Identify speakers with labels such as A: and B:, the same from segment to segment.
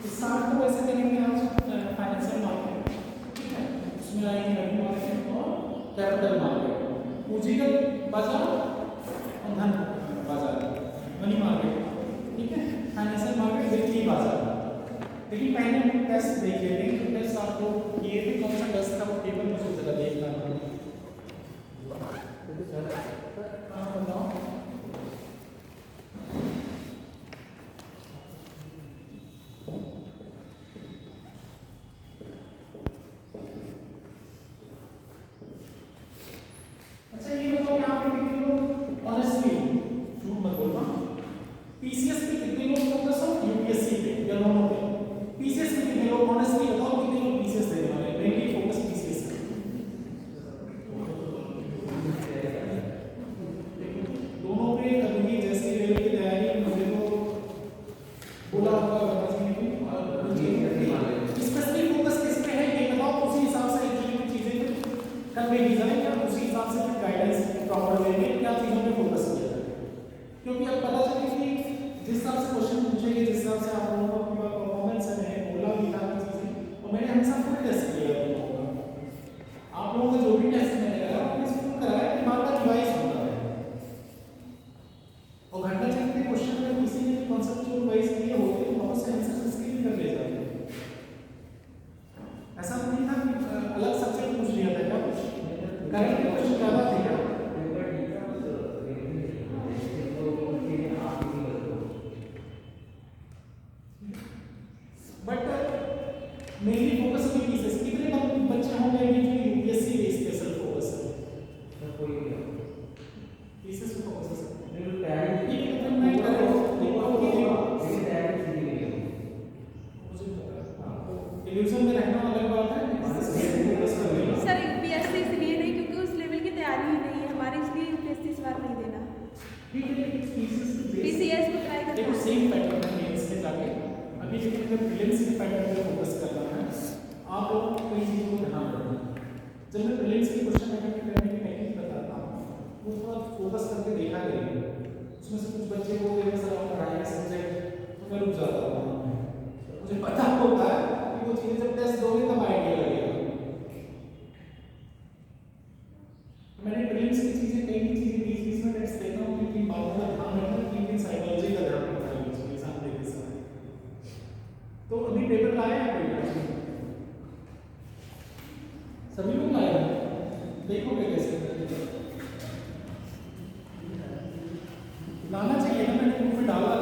A: इस साल को वैसे करेंगे आज फाइनेंशियल मार्केट, ठीक है, उसमें आएंगे रेवेन्यू मार्केट और कैपिटल मार्केट, पूंजीगत बाजार और धन बाजार, मनी मार्केट, ठीक है, फाइनेंशियल मार्केट, वित्तीय बाजार। लेकिन पहले हम टेस्ट देख लेते हैं। तो टेस्ट आपको ये भी कौन सा टेस्ट था वो पेपर मुझे जरा देखना है। हाँ बताओ। अच्छा ये बताओ यहाँ पे कितने लोग ऑनेस्टली झूठ मत बोलना, पीसीएस पे कितने लोग फोकस हो, यूपीएससी पे या दोनों पे? पीसीएस पे कितने लोग ऑनेस्टली बताओ, कितने लोग पीसीएस देने वाले हैं, मेनली फोकस पीसीएस पे? दोनों पे अभी जैसे रेलवे की तैयारी मुझे तो बोला होगा स्पेसिफिक फोकस किस पे है ये बताओ, उसी हिसाब से एक्चुअली चीजें कन्वे की जाए या उसी हिसाब से गाइडेंस प्रॉपर वे में क्या चीजों पे फोकस किया जाए। क्योंकि अब पता चले कि जिस हिसाब से क्वेश्चन पूछेंगे, जिस हिसाब से आप लोगों का परफॉर्मेंस है, बोला भी था चीजें, और मैंने हमेशा फुल टेस्ट किया है आप लोगों का जो भी टेस्ट मैंने कराया मैंने फुल कराया कि बार बार रिवाइज होता है। और घंटा चेक के क्वेश्चन में किसी ने कॉन्सेप्चुअल वाइज किए होते तो बहुत से आंसर इसके भी कर ले जाते। ऐसा नहीं था कि अलग सब्जेक्ट पूछ लिया था क्या, कुछ करंट के क्वेश्चन ज्यादा थे क्या? बट मेनली फोकस अभी पीसीएस। कितने बच्चे होंगे अभी जो यूपीएससी पे स्पेशल फोकस है? कोई नहीं, पीसीएस पे फोकस है। मैं कर रहा हूं इल्यूजन में रहना अलग बात है,
B: सर यूपीएससी इसलिए नहीं क्योंकि उस लेवल की तैयारी ही नहीं है हमारी, इसलिए यूपीएससी इस बार नहीं देना।
A: ठीक है,
B: पीसीएस को ट्राई करना।
A: देखो सेम पैटर्न है मेंस में जाके, अभी लेकिन जब प्रीलिम्स के पैटर्न पे फोकस करना है आप लोग कई चीजों को ध्यान रखना। जब मैं प्रीलिम्स के क्वेश्चन अटेम्प्ट करने की टेक्निक बताता हूँ वो थोड़ा फोकस करके देखा करिए। उसमें से कुछ बच्चे को सर आप पढ़ाएंगे सब्जेक्ट तो मैं रुक जाता हूँ, मुझे पता होता है कि वो चीजें जब टेस्ट दोगे तब आइडिया लगेगा। मैंने प्रीलिम्स की चीजें कई चीजें बीच में टेस्ट देता हूँ क्योंकि बातों का ध्यान रखना, क्योंकि साइकोलॉजी का ध्यान रखना है उसमें एग्जाम देते समय। तो अभी पेपर लाए हैं कोई? सभी लोग लाए हैं, देखोगे कैसे लाना चाहिए ना, मैंने ग्रुप में डाला है।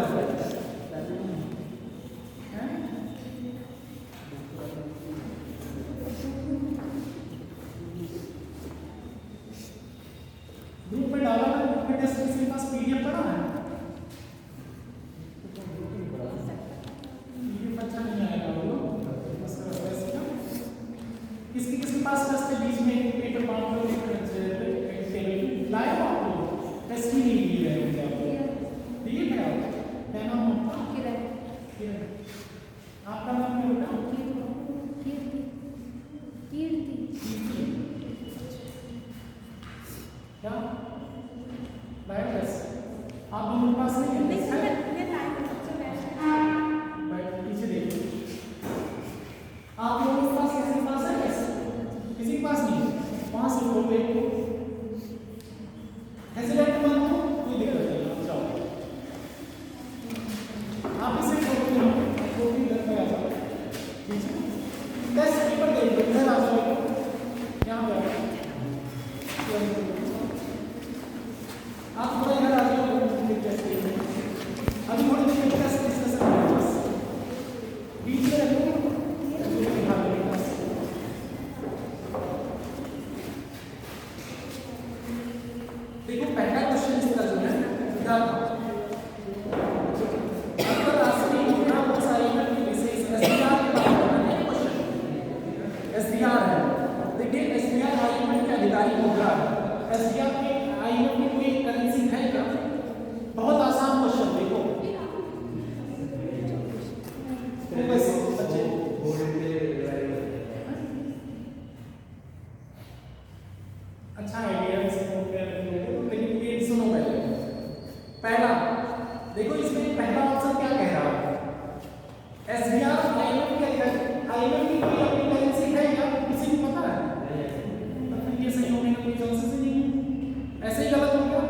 A: ग्रुप में डाला है, ग्रुप में टेस्ट किसी के पास पीडीएफ पड़ा है? पीडीएफ अच्छा नहीं आएगा बोलो, किसके किसके पास टेस्ट के बीच में एक पेपर बांट लो, टेबल लाए हो आप लोग? टेस्ट ही नहीं लिए हैं मुझे आप लोग, ठीक है? आप क्या नाम है आपका? किरण। आपका नाम क्या बेटा? क्या लाइव टेस्ट आप लोगों के पास नहीं है? पीछे देखिए आप लोगों के पास, किसी के पास है? किसी के पास नहीं है? वहां से बोलो एक को हेजिटेट मत हो, कोई दिक्कत नहीं, जाओ आप इसे तो भी घर पे आ जाओ, ठीक है? टेस्ट पेपर दे दो, इधर आ जाओ, यहाँ पे आप थोड़ा इधर आ जाओ, अभी थोड़ी देर टेस्ट डिस्कस करेंगे बस, बीच में रखो। देखो पहला क्वेश्चन इसका जो है क्या था, अंतरराष्ट्रीय मुद्रा कोष आयोजन की विशेष एसडीआर के बारे में है क्वेश्चन। एसडीआर है, देखिए एसडीआर आयोजन के अधिकारी मुद्रा है। एसडीआर के आयोजन में कोई करेंसी है क्या? बहुत आसान क्वेश्चन, देखो बच्चे अच्छा आइडिया लेकिन ये सुनो पहले। पहला देखो इसमें पहला ऑप्शन क्या कह रहा है? एसडीआर आईएमएफ क्या लिखा है? आईएमएफ की कोई अपनी करेंसी है क्या? किसी को पता है? तो फिर ये सही होने का कोई चांसेस ही नहीं है। ऐसे ही गलत हो गया।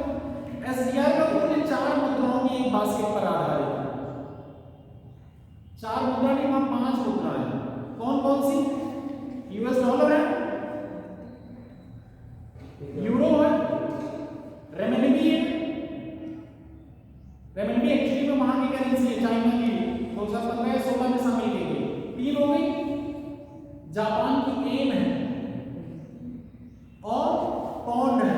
A: एसडीआर का मूल्य 4 मुद्राओं की एक बास्केट पर आधारित है। 4 मुद्रा नहीं, वहां 5 मुद्रा है। कौन कौन सी? यूएस डॉलर है, यूरो है, रेमनबी है। रेमनबी एक्चुअली में वहां की करेंसी है, चाइना की 2015-16 में शामिल की गई। 3 हो गई, जापान की येन है और पौंड है,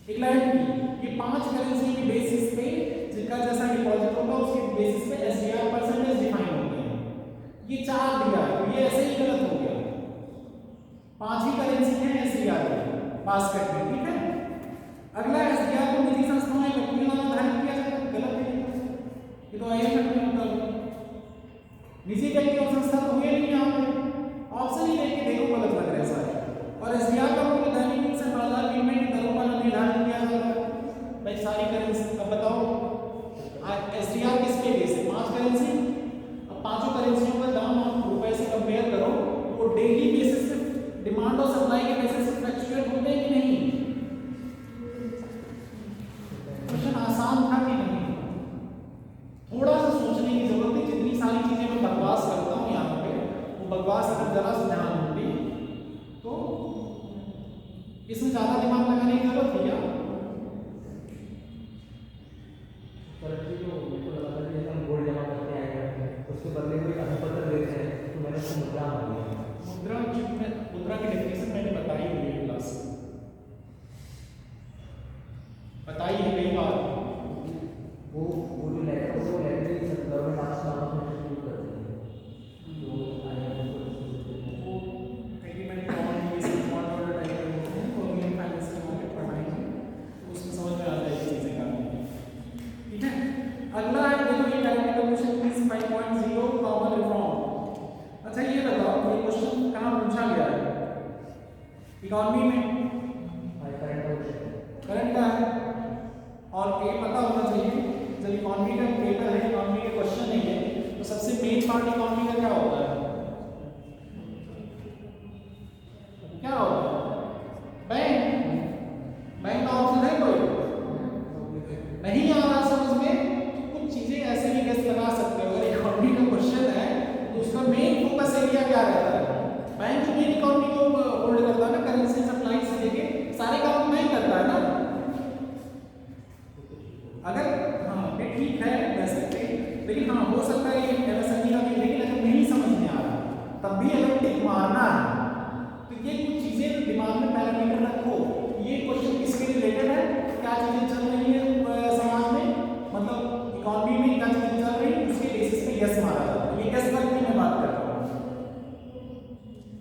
A: इंग्लैंड की। ये 5 करेंसी के बेसिस पे, जिनका जैसा डिपॉजिट होगा उसके बेसिस पे एसडीआर परसेंटेज डिफाइन होते हैं। ये 4 दिया है, तो ये ऐसे ही गलत हो गया। 5 ही करेंसी है एसडीआर के बास्केट में, ठीक है। अगला एसडीआर को निजी संस्थाओं में व्यक्तियों द्वारा निर्धारित किया जाता है, गलत है ये तो आईएमएफ में होता है। निजी व्यक्ति और संस्था तो हुए नहीं यहाँ पे, ऑप्शन ही देख के देखो गलत लग रहा है सारे। और एसडीआर का मूल्य दैनिक से बाजार विनिमय की दरों पर निर्धारित किया जाता है। भाई सारी करेंसी अब बताओ एसडीआर किस पे बेस है? 5 करेंसी। अब पांचों करेंसियों का दाम आप रुपए से कंपेयर करो, वो डेली बेसिस पे डिमांड और सप्लाई के बेसिस पे फ्लक्चुएट होते हैं कि नहीं? क्वेश्चन आसान था कि नहीं? थोड़ा सा सोचने की जरूरत है। जितनी सारी चीजें मैं बकवास करता हूँ यहाँ पे, वो बकवास अगर जरा सा ध्यान होती तो इसमें ज्यादा दिमाग लगाने की जरूरत है क्या?
C: गोल्ड जमा करते हैं उसके बदले कोई अधिपत्र देते हैं, तो मैंने उसको मुद्रा मांगी है।
A: मुद्रा की डेफिनेशन मैंने बताई हुई है क्लास में, बताई है कई बार।
C: वो जो लेटर वो लेटर गवर्नमेंट आपसे नाम में शुरू करती है, तो
A: एग्रीमेंट बॉन्ड ये सब बॉन्ड ऑर्डर टाइप के होते हैं, तो ये फाइनेंशियल मार्केट पढ़ाएंगे तो उसमें समझ में आ जाएगी चीजें काफी, ठीक है। अगला है देखो ये direct commission fees 5.0 common reform. अच्छा ये बताओ ये क्वेश्चन कहाँ पूछा गया है? इकोनॉमी में करंट का है, और ये पता होना चाहिए जब इकोनॉमी का पेपर है, इकोनॉमी के क्वेश्चन नहीं है, तो सबसे मेन पार्ट इकोनॉमी का क्या होता है? क्या होता है? बैंक का ऑप्शन है कोई? नहीं आ रहा समझ में? कुछ चीजें ऐसे भी गेस लगा सकते हो। अगर इकोनॉमी का क्वेश्चन है तो उसका मेन फोकस एरिया क्या रहता है? बैंक जो मेन इकोनॉमी को होल्ड करता है ना, करेंसी सप्लाई से लेके सारे काम बैंक करता है ना। अगर हाँ ये ठीक है वैसे, लेकिन हाँ हो सकता है ये एमएसएमई का भी, लेकिन अगर नहीं समझ में आ रहा तब भी अगर टिक मारना है तो ये कुछ चीजें दिमाग में पैरामीटर रखो। ये क्वेश्चन किसके रिलेटेड है? क्या चीजें चल रही है समाज में, मतलब इकोनॉमी में क्या चीजें चल रही है, उसके बेसिस पे यस मारा जाता है। ये यस करके मैं बात कर रहा हूँ।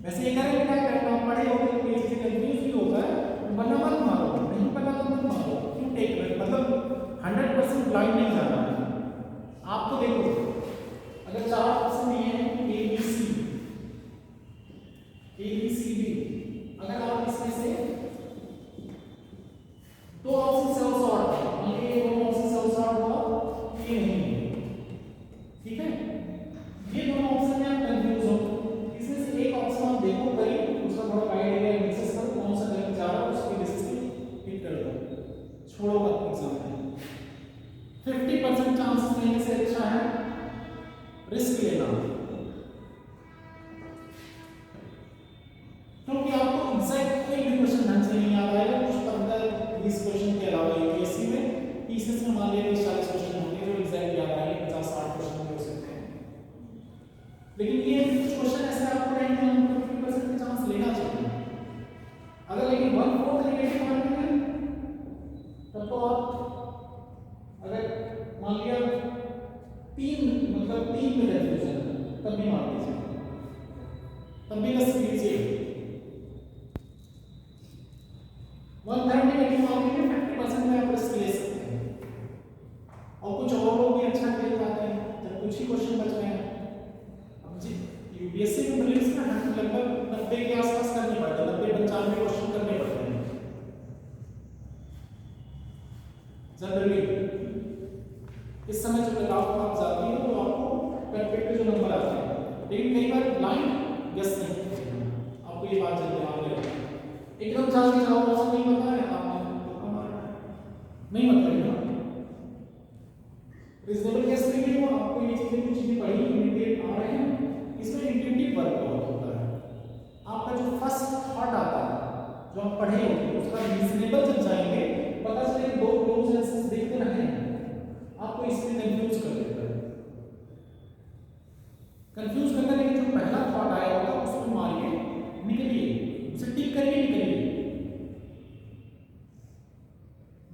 A: वैसे ये करेंगे क्या करना, पढ़े हो तो ये चीजें कंफ्यूज भी होता है, वरना मत मारो, नहीं पता तो मत मारो। क्यों टेक मतलब 100% ब्लाइंड नहीं जाना है आपको। देखो अगर 4 ऑप्शन दिए हैं ए बी सी डी, अगर आप इसमें से 2 ऑप्शन से शॉर्ट है, ये 2 ऑप्शन से शॉर्ट हुआ, ये नहीं, ठीक है। ये दोनों ऑप्शन में आप कंफ्यूज हो, इसमें से एक ऑप्शन आप देखो करीब, उसका थोड़ा गाइड एरिया एनालिसिस करो, कौन सा गलत जा रहा है उसके बेसिस पे टिक कर दो, छोड़ो मत एग्जाम में। 50% चांसेस लेने से अच्छा है रिस्क लेना, क्योंकि आपको एग्जैक्ट कोई भी क्वेश्चन ढंग से नहीं याद आएगा। कुछ 15-20 क्वेश्चन के अलावा यूपीएससी में पीसीएस में मान लीजिए 40 क्वेश्चन होंगे जो एग्जैक्ट याद आएंगे, 50-60 क्वेश्चन हो सकते हैं। लेकिन ये कुछ क्वेश्चन ऐसे आपको रहेंगे जिनको 50% का चांस लेना चाहिए। अगर लेकिन 1/4 नेगेटिव मार्किंग है तब तो आप अगर मान लिया 3 में रेजोल्यूशन तब भी मान लीजिए, तब भी बस लीजिए 1/3 नेगेटिव मार्किंग में 50% में आप रिस्क ले सकते हैं। और कुछ और लोग भी अच्छा खेल पाते हैं जब कुछ ही क्वेश्चन बच गए हैं। अब जी यूपीएससी के प्रीलिम्स में लगभग 90 के आसपास करने पड़ते हैं, 90-95 क्वेश्चन करने पड़ते हैं जनरली। इस समय जो कट ऑफ मार्क्स आती है तो आपको परफेक्ट जो नंबर आते हैं, लेकिन कई बार ब्लाइंड गेस नहीं करते हैं। आपको ये बात जल्दी दिमाग में रखना। एकदम जान के जाओ ऐसा नहीं पता है नहीं मतलब ना रीजनेबल गेस करेंगे वो आपको ये चीजें कुछ चीजें पढ़ी इमीडिएट आ रहे हैं, इसमें इंट्यूटिव वर्क बहुत होता है। आपका जो फर्स्ट थॉट आता है जो आप पढ़े होंगे उसका रीजनेबल जब जाएंगे पता चले दो क्लोज आंसर्स देखते रहे आपको इसमें कंफ्यूज कर देता है, कंफ्यूज करता है। लेकिन जो पहला थॉट आया होगा उसको मारिए निकलिए, उसे टिक करिए निकलिए।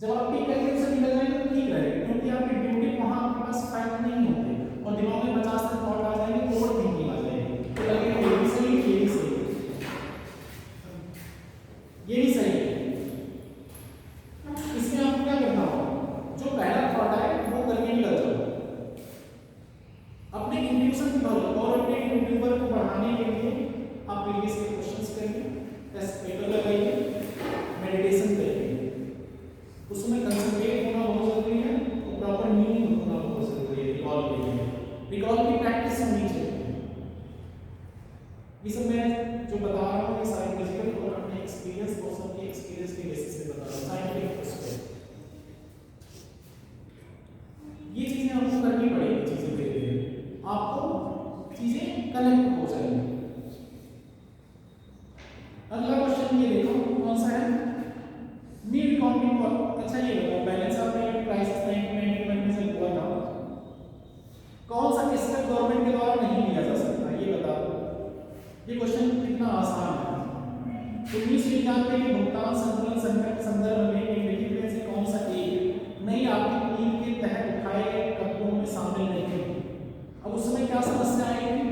A: जब आप टिक करके उसे निकल जाएंगे तो ठीक रहेगा, क्योंकि आपके ड्यूटी वहां आपके पास फैक्ट नहीं होते और दिमाग में 50 से थॉट आ जाएंगे, ओवर थिंकिंग आ जाएगी, तो लगेगा ये भी सही ये भी सही ये भी सही है। इसमें आपको क्या करना होगा, जो पहला थॉट है वो करके निकल जाओ। अपने इंट्यूशन और अपने इंट्यूबर को बढ़ाने के लिए आप प्रीवियस के क्वेश्चंस करिए, टेस्ट पेपर लगाइए, मेडिटेशन करिए, उसमें कंसंट्रेट होना बहुत जरूरी है और प्रॉपर मीनिंग होना बहुत जरूरी है। रिकॉल के लिए रिकॉल की प्रैक्टिस होनी चाहिए। ये सब मैं जो बता रहा हूँ ये साइकोलॉजिकल और अपने एक्सपीरियंस पर्सन के एक्सपीरियंस के बेसिस पे बता रहा हूँ, साइंटिफिक पर्सपेक्टिव। ये चीजें आपको करनी पड़ेगी, चीजें धीरे धीरे आपको चीजें कनेक्ट हो जाएंगी। अगला क्वेश्चन ये देखो कौन सा है, नीड इकोनॉमिक और अच्छा ये बताओ बैलेंस ऑफ पेमेंट क्राइसिस 1991 में जब हुआ था कौन सा स्टेप गवर्नमेंट के द्वारा नहीं लिया जा सकता, ये बताओ। ये क्वेश्चन कितना आसान है। 1991 के भुगतान संतुलन संकट संदर्भ में निम्नलिखित में से कौन सा एक नई आर्थिक नीति के तहत उठाए गए कदमों में शामिल नहीं है। अब उस समय क्या समस्या आई थी,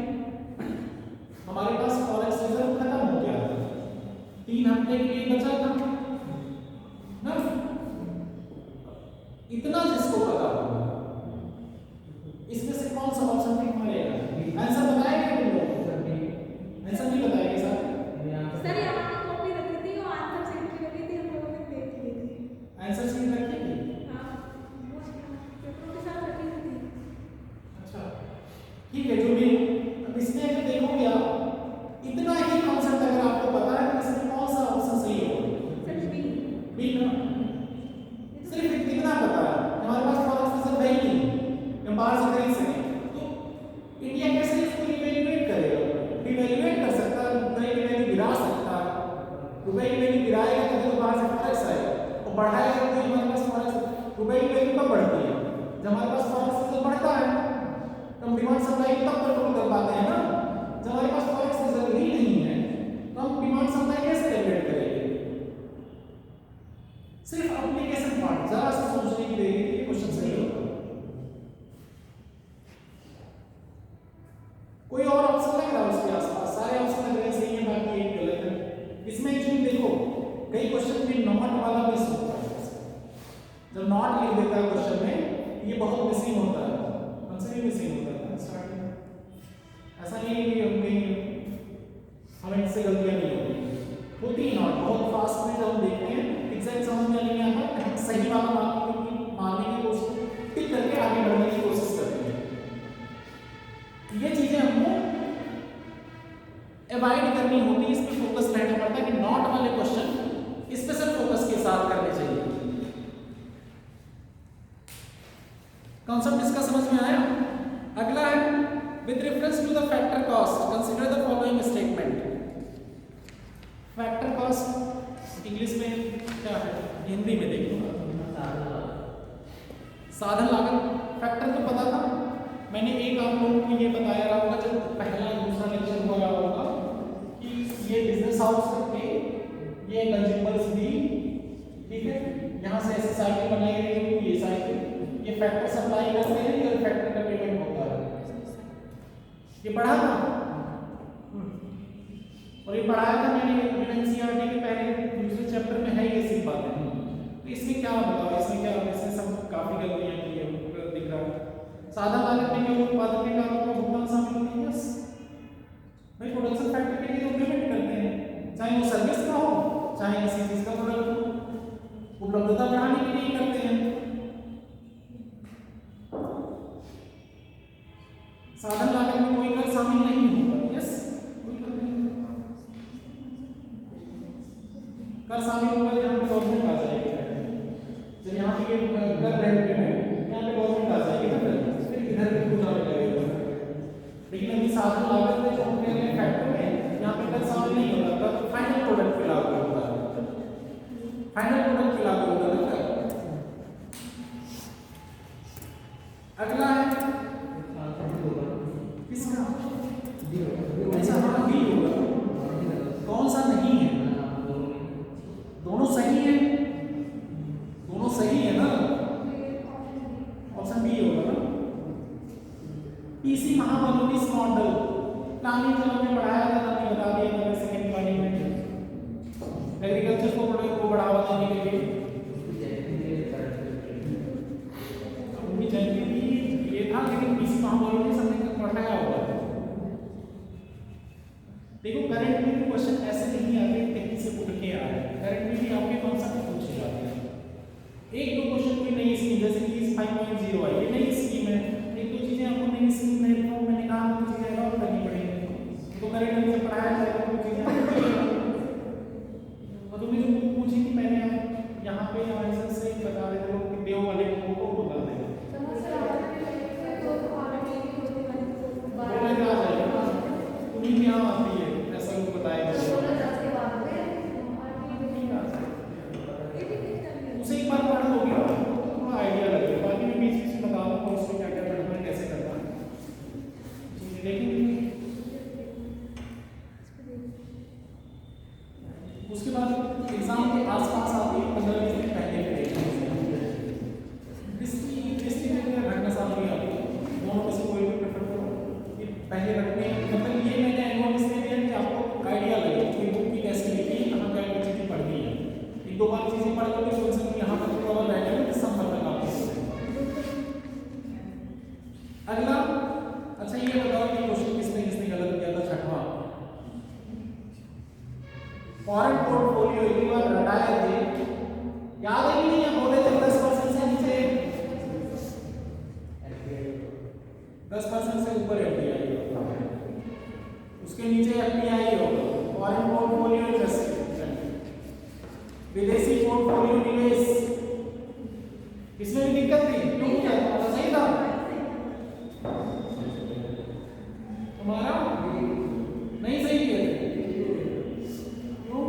A: हमारे पास फॉरेक्स रिजर्व खत्म हो गया था, 3 हफ्ते के लिए बचा था ना, इतना जिसको पता होगा इसमें से कौन सा ऑप्शन टिक मारेगा। आंसर बताएंगे तुम लोग, आंसर नहीं बताएंगे
B: सर यहाँ पे कॉपी रखी थी और आंसर शीट भी रखी थी, हम लोगों ने देख ली थी।
A: आंसर शीट रखी थी,
B: हाँ वो पेपरों के साथ रखी हुई थी।
A: अच्छा ठीक है, जो भी अब इसमें अगर देखोगे आप इतना ही कॉन्सेप्ट अगर आपको पता है तो इसमें कौन सा ऑप्शन सही होगा,
B: सर
A: बी ना, सिर्फ इतना पता है हमारे पास फॉरेक्स रिजर्व है ही नहीं हम बाहर से खरीद सकें, तो इंडिया कैसे इसको इवैल्यूएट करेगा, इवैल्यूएट कर सकता है, रुपए की वैल्यू गिरा सकता है, रुपए की वैल्यू गिराएगा तो बाहर से फॉरेक्स आएगा और बढ़ाएगा तो हमारे पास फॉरेक्स, रुपए की वैल्यू कब बढ़ती है जब हमारे पास फॉरेक्स रिजर्व बढ़ता है, तो हम डिमांड सप्लाई तब कंट्रोल कर पाते हैं ना। जब हमारे पास फॉरेक्स रिजर्व ही नहीं है तो हम डिमांड सप्लाई कैसे रेगुलेट करेंगे। सिर्फ एप्लीकेशन पार्ट जरा सा सोचने की देगी कि क्वेश्चन सही होगा। कोई और ऑप्शन लग रहा है उसके आसपास, सारे ऑप्शन लग रहे हैं सही है, बाकी एक गलत है। इसमें एक्चुअली देखो कई क्वेश्चन में नॉट वाला मिस होता है, जब नॉट लिख देता है क्वेश्चन में ये बहुत मिसिंग होता है, हमसे भी मिसिंग होता है स्टार्टिंग में। ऐसा नहीं है कि हमें इससे गलतियां नहीं होती नॉट बहुत फास्ट में जब हम देखते हैं एग्जैक्ट समझ में नहीं आता, सही वाला मानने की कोशिश टिक करके आगे बढ़ने की कोशिश करते हैं। ये चीजें हमको अवॉइड करनी होती है, इस पे फोकस रहना पड़ता है कि नॉट वाले क्वेश्चन इस पे सिर्फ फोकस के साथ करने चाहिए। कॉन्सेप्ट इसका समझ में आया। अगला है with reference to the factor cost consider the following statement. Factor cost English में क्या है, हिंदी में देखो साधन लागत। फैक्टर तो पता था, मैंने एक आप लोगों को ये बताया रहा होगा जब पहला दूसरा लेक्चर हुआ होगा कि ये बिजनेस हाउस के ये कंज्यूमर्स भी, ठीक है, यहाँ से ऐसी साइकिल बनाई गई है, ये साइकिल ये फैक्टर सप्लाई करते हैं, ये फैक्टर का पेमेंट होता है। ये पढ़ा था और ये पढ़ाया था मैंने एनसीईआरटी के पहले दूसरे चैप्टर में है ये सिर्फ बातें। तो इसमें क्या बताओ, इसमें क्या इसमें सब काफी गलतियां की है दिख रहा है। साधा लागत में केवल उत्पादन के कारणों का भुगतान शामिल होती है, बस भाई प्रोडक्शन फैक्टर के लिए तो पेमेंट करते हैं, चाहे वो सर्विस का हो चाहे किसी चीज का प्रोडक्ट हो, उपलब्धता बढ़ाने के लिए करते हैं। साधन लागत में कोई कर शामिल नहीं होगा। यस, कोई कर नहीं होगा। कर शामिल होगा यहाँ पे गवर्नमेंट आ जाएगी। जब यहाँ पे ये कर रेंट है, यहाँ पे गवर्नमेंट आ जाएगी ना, फिर इधर भी पूरा हो जाएगा। लेकिन अभी साधन लागत में जो हम कह रहे हैं फैक्टर में, यहाँ पे कर शामिल नहीं होगा। कर फाइनल प्रोडक्ट पे लागू होता है, फाइनल प्रोडक्ट पे लागू होता है। अगला है किसका? ऐसा हाँ भी होगा। कौन सा नहीं है? दोनों सही है, दोनों सही है ना, ऑप्शन बी होगा ना। पीसी महाबलोनिस मॉडल प्लानिंग जो हमने पढ़ाया था, हमने बता दिया था सेकंड प्लानिंग में एग्रीकल्चर को प्रोडक्ट को बढ़ावा देने के लिए उनकी जयंती ये था, लेकिन पीसी महाबलोनिस हमने पढ़ाया होगा। देखो करंट में भी क्वेश्चन ऐसे नहीं आते कहीं से उठ के आ रहे हैं, करंट में भी आपके कॉन्सेप्ट पूछे जाते हैं। एक दो क्वेश्चन कोई नई स्कीम, जैसे कि 5.0 आई, ये नई स्कीम है, एक दो चीजें आपको नई स्कीम में फॉर्म में निकालने की चीजें अलॉट करनी पड़ेगी। तो करंट में पढ़ाया जाएगा वो चीजें, और तुम्हें जो पूछी थी मैंने यहाँ पे आंसर से बता रहे थे कि देव वाले को बता देगा उन्हीं में यहाँ आती है, ऐसा लोग बताएगा। उसे एक बार पढ़ लोगे थोड़ा आइडिया लगेगा, बाकी मैं बीच बीच में बता दूँ और उसको क्या क्या पढ़ना है, कैसे करना है। लेकिन उसके बाद एग्जाम के आसपास आती है 15-20 दिन पहले इसकी घटना सामने आती है। दोनों में से कोई भी प्रेफर करो, ये पहले रखने मतलब ये मैंने एनवॉल इसलिए दिया कि आपको आइडिया लगे कि बुक की कैसे लिखी, कहाँ क्या क्या चीज़ें पढ़नी है। एक दो बार चीज़ें पढ़ करके सोच सकते यहाँ पर थोड़ा और बैठे हैं दिसंबर तक आप। अगला अच्छा ये बताओ कि क्वेश्चन किसने गलत किया था? छठवां, फॉरेन पोर्टफोलियो एक बार रटाए थे, याद है कि नहीं? बोले थे 10% से नीचे 10% से ऊपर एफडीआई होगा, उसके नीचे एफडीआई होगा। फॉरेन पोर्टफोलियो विदेशी पोर्टफोलियो निवेश, इसमें भी दिक्कत थी क्यों? क्या था? सही था हमारा नहीं सही है, क्यों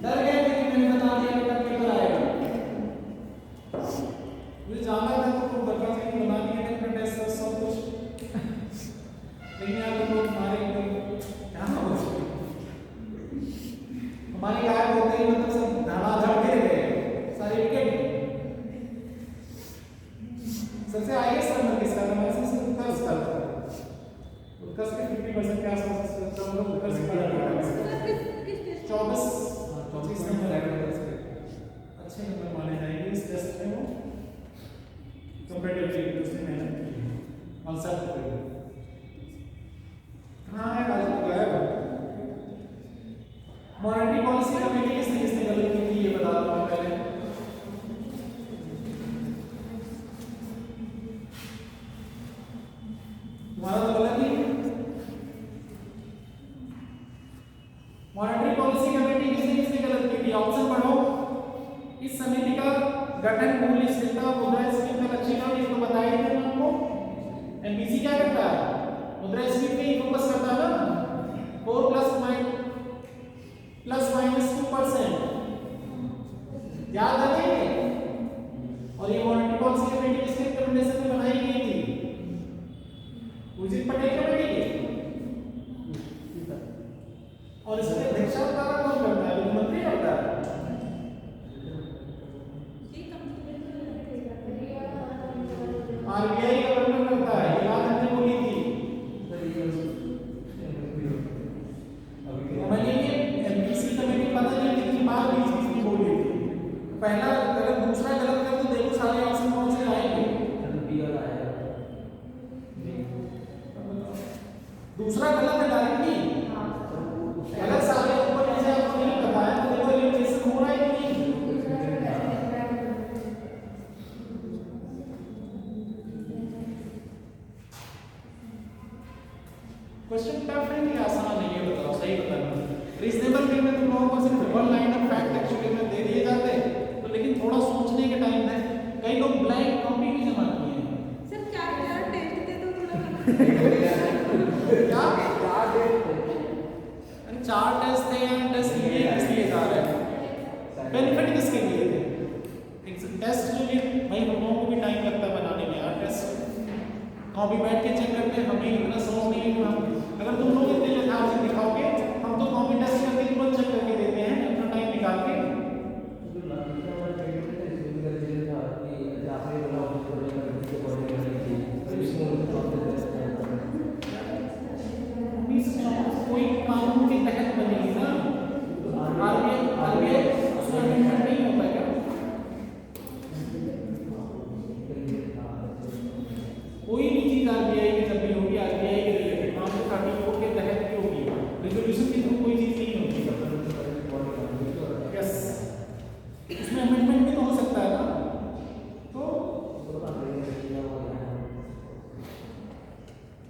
A: डर गए थे कि मैंने बता दिया कि पेपर आएगा। मुझे जाना था तो बता के बना दिए थे टेस्ट सब कुछ, लेकिन यार लोग हमारे क्या हमारे गायब होते ही मतलब सब धड़ाधड़ गिर गए सारे विकेट। सबसे आईएएस नंबर किसका था? मैं सबसे उत्कर्ष का था, उत्कर्ष के 50% के आसपास सब लोग उत्कर्ष का 24 नंबर अच्छे नंबर माने जाएंगे इस टेस्ट में। वो कंपैरेटिवली उसने मेहनत की है कॉन्सेप्ट पे। हाँ है राजू गायब। मॉनेटरी पॉलिसी कमेटी किसने गलत की थी ये बता दो मैं पहले। तुम्हारा तो गलत ही। मॉनेटरी पॉलिसी कमेटी किसने गलत की थी? ऑप्शन पढ़ो। इस समिति का गठन मूल्य स्थिरता मुद्रास्फीति का लक्ष्य था, इसको बताया था आपको। एमपीसी क्या करता है? मुद्रास्फीति पे ही फोकस करता है ना, 4 प्लस माइनस 2%, याद है ये? और ये मॉनेटरी पॉलिसी कमेटी किसके रिकमेंडेशन में बनाई गई थी? उर्जित पटेल कमेटी की। और इसमें अध्यक्षता कौन करता है? वित्त मंत्री करता है। आरबीआई गवर्नर करता है, ये बात हमने बोली थी। मैंने ये एमपीसी कमेटी पता नहीं कितनी बार बीच में बोली थी। पहला अगर दूसरा गलत कर तो देखो सारे ऑप्शन कौन से आएंगे? दूसरा गलत है डायरेक्टली। अगर सारे ऊपर नीचे आपको नहीं पता है तो देखो एलिमिनेशन हो रहा है कि नहीं। क्वेश्चन टफ है कि आसान नहीं है, बताओ सही बताना। रीजनेबल थिंग में तुम लोगों को सिर्फ one line of fact actually में दे दिए जाते हैं, तो लेकिन थोड़ा सोचने के टाइम है, कई लोग ब्लैंक कॉपी भी जमा किए हैं।
B: सर क्या टेस्ट दे दो थोड़ा
A: क्या अरे 4 टेस्ट थे या टेस्ट लिए इसलिए जा रहे हैं, बेनिफिट किसके लिए थे? एक टेस्ट जो ये भाई हम लोगों को भी टाइम लगता है बनाने में यार, टेस्ट कॉपी बैठ के चेक करते हैं, हमें इतना समझ नहीं है कि हम अगर तुम लोग इतने लेथार्जी दिखाओगे, हम तो कॉपी टेस्ट करके तुरंत चेक करके देते हैं अपना टाइम निकाल के। कोई कानून के तहत बनेगी ना, आरबीआई उसमें अमेंडमेंट नहीं होता क्या? कोई भी चीज आरबीआई की जब भी होगी, आरबीआई के रिलेटेड मामले 34 के तहत की होगी, रेजोल्यूशन के थ्रू कोई चीज नहीं होगी। यस, इसमें अमेंडमेंट भी तो हो सकता है ना, तो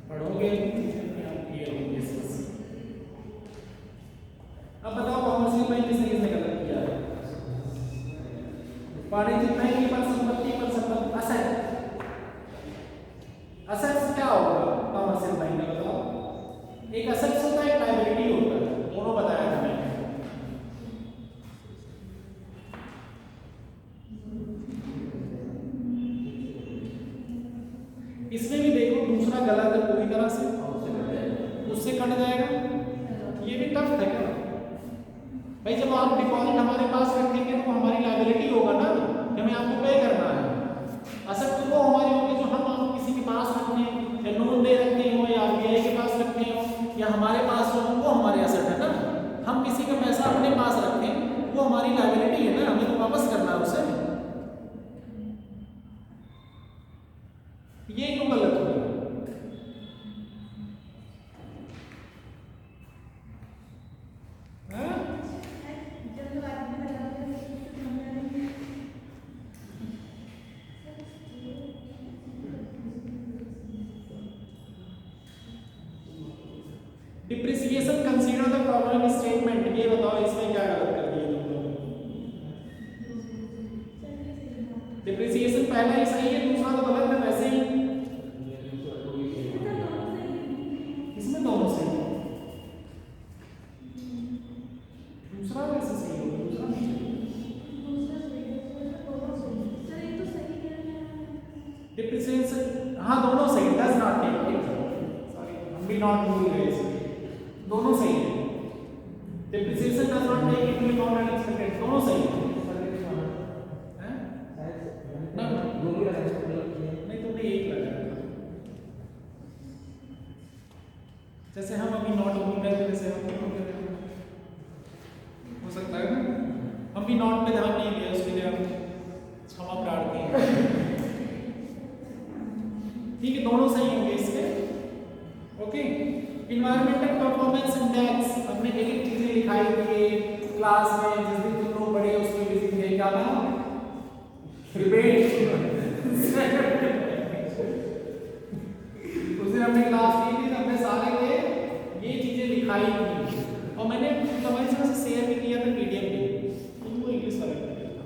A: पढ़ोगे अब बताओ कॉमर्शियल बैंक किसने गलत किया है? वाणिज्यिक बैंक की संपत्ति पर संपत्ति असेट, असेट्स क्या होगा कॉमर्शियल बैंक का बताओ? एक असेट्स होता है, एक लायबिलिटी होता है, दोनों बताया था मैंने। इसमें भी देखो दूसरा गलत है पूरी तरह से, उससे कट जाएगा, ये भी टफ है क्या भाई? जब आप डिपॉजिट हमारे पास रखेंगे तो हमारी लायबिलिटी होगा ना कि हमें आपको पे करना है। असेट तो वो हमारे होंगे जो हम किसी के पास रखते हैं, या लोन दे रखते हो, या आरबीआई के पास रखते हो, या हमारे पास जो वो हमारे असेट है ना। हम किसी का पैसा अपने पास रखें वो हमारी लायबिलिटी है ना, हमें तो वापस करना है उसे। ये क्यों गलत हो गया? Depreciation consider the following statement, ये बताओ इसमें क्या गलत कर दिया तुम लोग? डिप्रिसिएशन पहला ही सही है, दूसरा तो गलत है वैसे ही। इसमें दोनों सही है, दूसरा वैसे सही होगा, दूसरा नहीं सही। डिप्रिसिएशन हाँ दोनों सही, डज नॉट टेक, सॉरी हम भी नॉट भूल गए, दोनों सही है। Depreciation does not take into account unexpected, दोनों सही है। नहीं तुमने एक लगाया, जैसे हम अभी नॉट भूल गए थे वैसे हम हो सकता है ना, हम भी नॉट पे ध्यान नहीं दिया, उसके लिए हम क्षमा प्रार्थी हैं। ठीक है, दोनों सही होंगे इसके। ओके, इन्वायरमेंटल परफॉर्मेंस इंडेक्स हमने एक एक चीजें लिखाई थी क्लास में, जिस दिन तुम लोग पढ़े उसमें भी थे, क्या था? डिबेट। उस दिन हमने क्लास की थी, हमने सारे के ये चीजें लिखाई थी और मैंने तुम्हारे साथ शेयर भी किया था पीडीएफ में, तुमको इंग्लिश वाला किया था,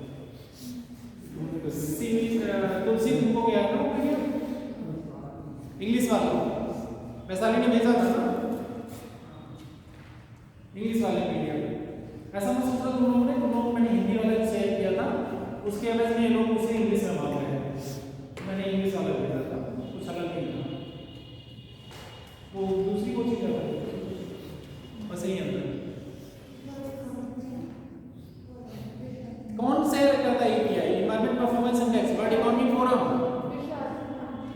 A: तुलसी तुमको गया था इंग्लिश वाला, वैशाली ने भेजा था ना इंग्लिश वाले पीडीएफ। ऐसा मैं सोच रहा तुम लोगों को मैंने हिंदी वाला शेयर किया था, उसके एवज में ये लोग उसे इंग्लिश में मांग रहे हैं, मैंने इंग्लिश वाला भेजा था, कुछ अलग नहीं था, वो दूसरी को चीज है बस यही अंदर। कौन शेयर करता है EPI, environment performance index, world economic forum?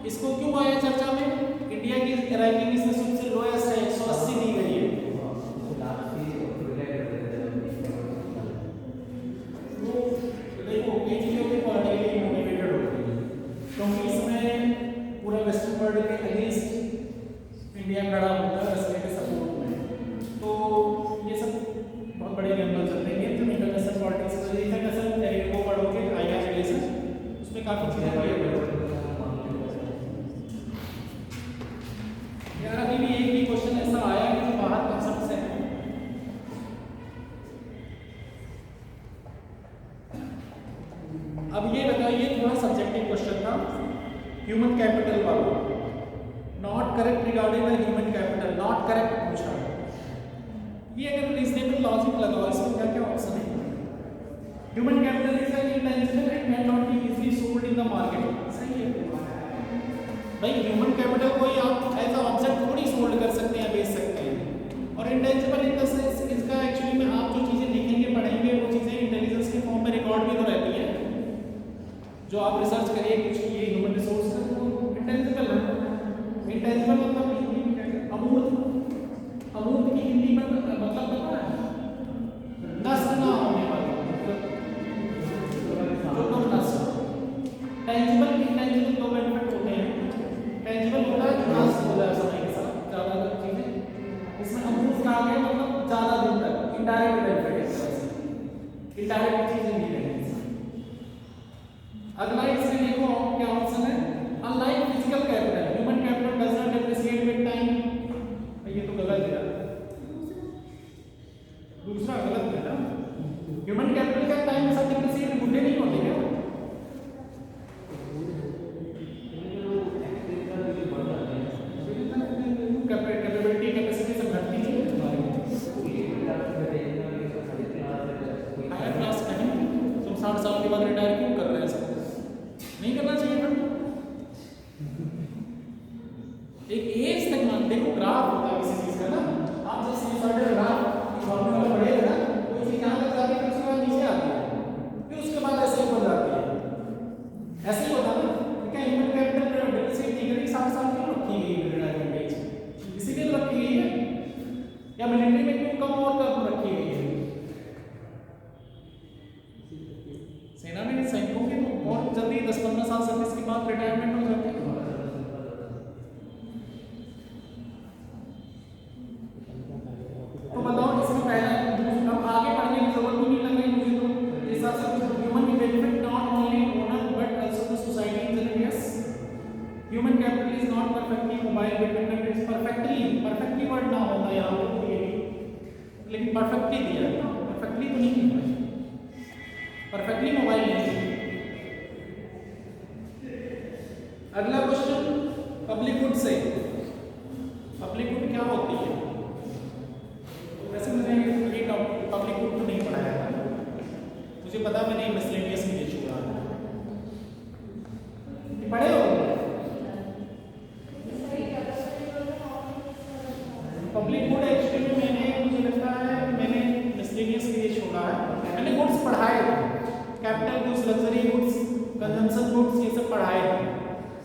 A: इसको क्यों आया चर्चा में? इंडिया की रैंकिंग इसमें सबसे लोएस्ट है, 180 दी गई है। देखो ये चीजें होती पॉलिटिकली मोटिवेटेड होती है, क्योंकि इसमें पूरा वेस्टर्न वर्ल्ड के अगेंस्ट इंडिया खड़ा होता है रशिया के सपोर्ट में, तो ये सब बहुत बड़े गैम्बल चलते हैं। तो इंटरनेशनल पॉलिटिक्स में इंटरनेशनल वो पढ़ोगे आईआर रिलेशन, उसमें काफी चीजें यार। अभी भी एक भी क्वेश्चन ऐसा क्वेश्चन था ह्यूमन कैपिटल वाला, not correct regarding the human capital, not correct पूछा। ये अगर रीजनेबल लॉजिक लगाओ इसमें क्या क्या ऑप्शन है। Human capital is an intangible and can not be easily sold in the market, सही है भाई। ह्यूमन कैपिटल को ही आप एज अ ऑब्जेक्ट थोड़ी सोल्ड कर सकते हैं, बेच सकते हैं। और इंटेंजिबल इन द सेंस इसका एक्चुअली में आप जो चीजें लिखेंगे पढ़ेंगे वो चीजें इंटेलिजेंस के फॉर्म में रिकॉर्ड भी तो रहती है। जो आप रिसर्च करिए कुछ ये ह्यूमन रिसोर्स है वो इंटेंजिबल है। इंटेंजिबल मतलब हिंदी में क्या है, अमूर्त। अमूर्त की हिंदी में मतलब पता है, नष्ट ना होने वाला, जो तो नष्ट। टेंजिबल इंटेंजिबल दो बेनिफिट होते हैं। टेंजिबल होता है जो नष्ट हो जाए समय के साथ ज्यादा चीजें। इसमें अमूर्त का आ गया मतलब ज्यादा दिन तक, इनडायरेक्ट बेनिफिट है, इनडायरेक्ट चीजें नहीं रहेंगी। अगला इसमें देखो क्या ऑप्शन है, unlike physical capital human capital does not depreciate with time. ये तो गलत है, दूसरा गलत है ना। ह्यूमन कैपिटल का टाइम के साथ डेप्रिशिएट बुढ़े नहीं होते क्या? कैपेबिलिटी कैपेसिटी सब घटती है तुम्हारी। हायर क्लास कहीं तुम 60 साल के बाद रिटायर क्यों कर रहे हैं? सब नहीं करना चाहिए था। एक एज तक मान देखो, ग्राफ होता है किसी चीज का ना, आप जब साइनसॉइडल ग्राफ फॉर्मूला में पढ़ेगा ना तो चीज यहां तक जाती है, उसके बाद नीचे आती है, फिर उसके बाद ऐसे ऊपर जाती है। ऐसे ही होता है ना, क्या ह्यूमन कैपिटल डेप्रिसिएट नहीं करेगी, 60 साल क्यों रखी गई है रिटायरमेंट एज? इसीलिए तो रखी गई है। या मिलिट्री में क्यों कम और कम रखी गई है? सेना में सैनिकों के तो बहुत जल्दी 10-15 साल सर्विस के बाद रिटायरमेंट हो जाते हैं। तो बताओ इसमें पहला अब आगे पढ़ने की जरूरत भी नहीं लग रही मुझे तो इस हिसाब से। Human benefit not only owner but also the society in general. Yes, human capital is not perfectly mobile dependent. It's perfectly word ना होता यहाँ पे, लेकिन परफेक्टली दिया है, परफेक्टली तो नहीं है, परफेक्टली मोबाइल नहीं। अगला क्वेश्चन पब्लिक गुड से, पब्लिक गुड क्या होती है? वैसे मैंने ये पब्लिक गुड तो नहीं पढ़ाया था, मुझे पता मैंने मिसलेनियस में ये छोड़ा है, पढ़े हो? पब्लिक गुड एक्चुअली मैंने मुझे लगता है मैंने मिसलेनियस के लिए छोड़ा है। मैंने गुड्स पढ़ाए थे, capital goods, luxury goods, consumption goods, ये सब पढ़ाए थे,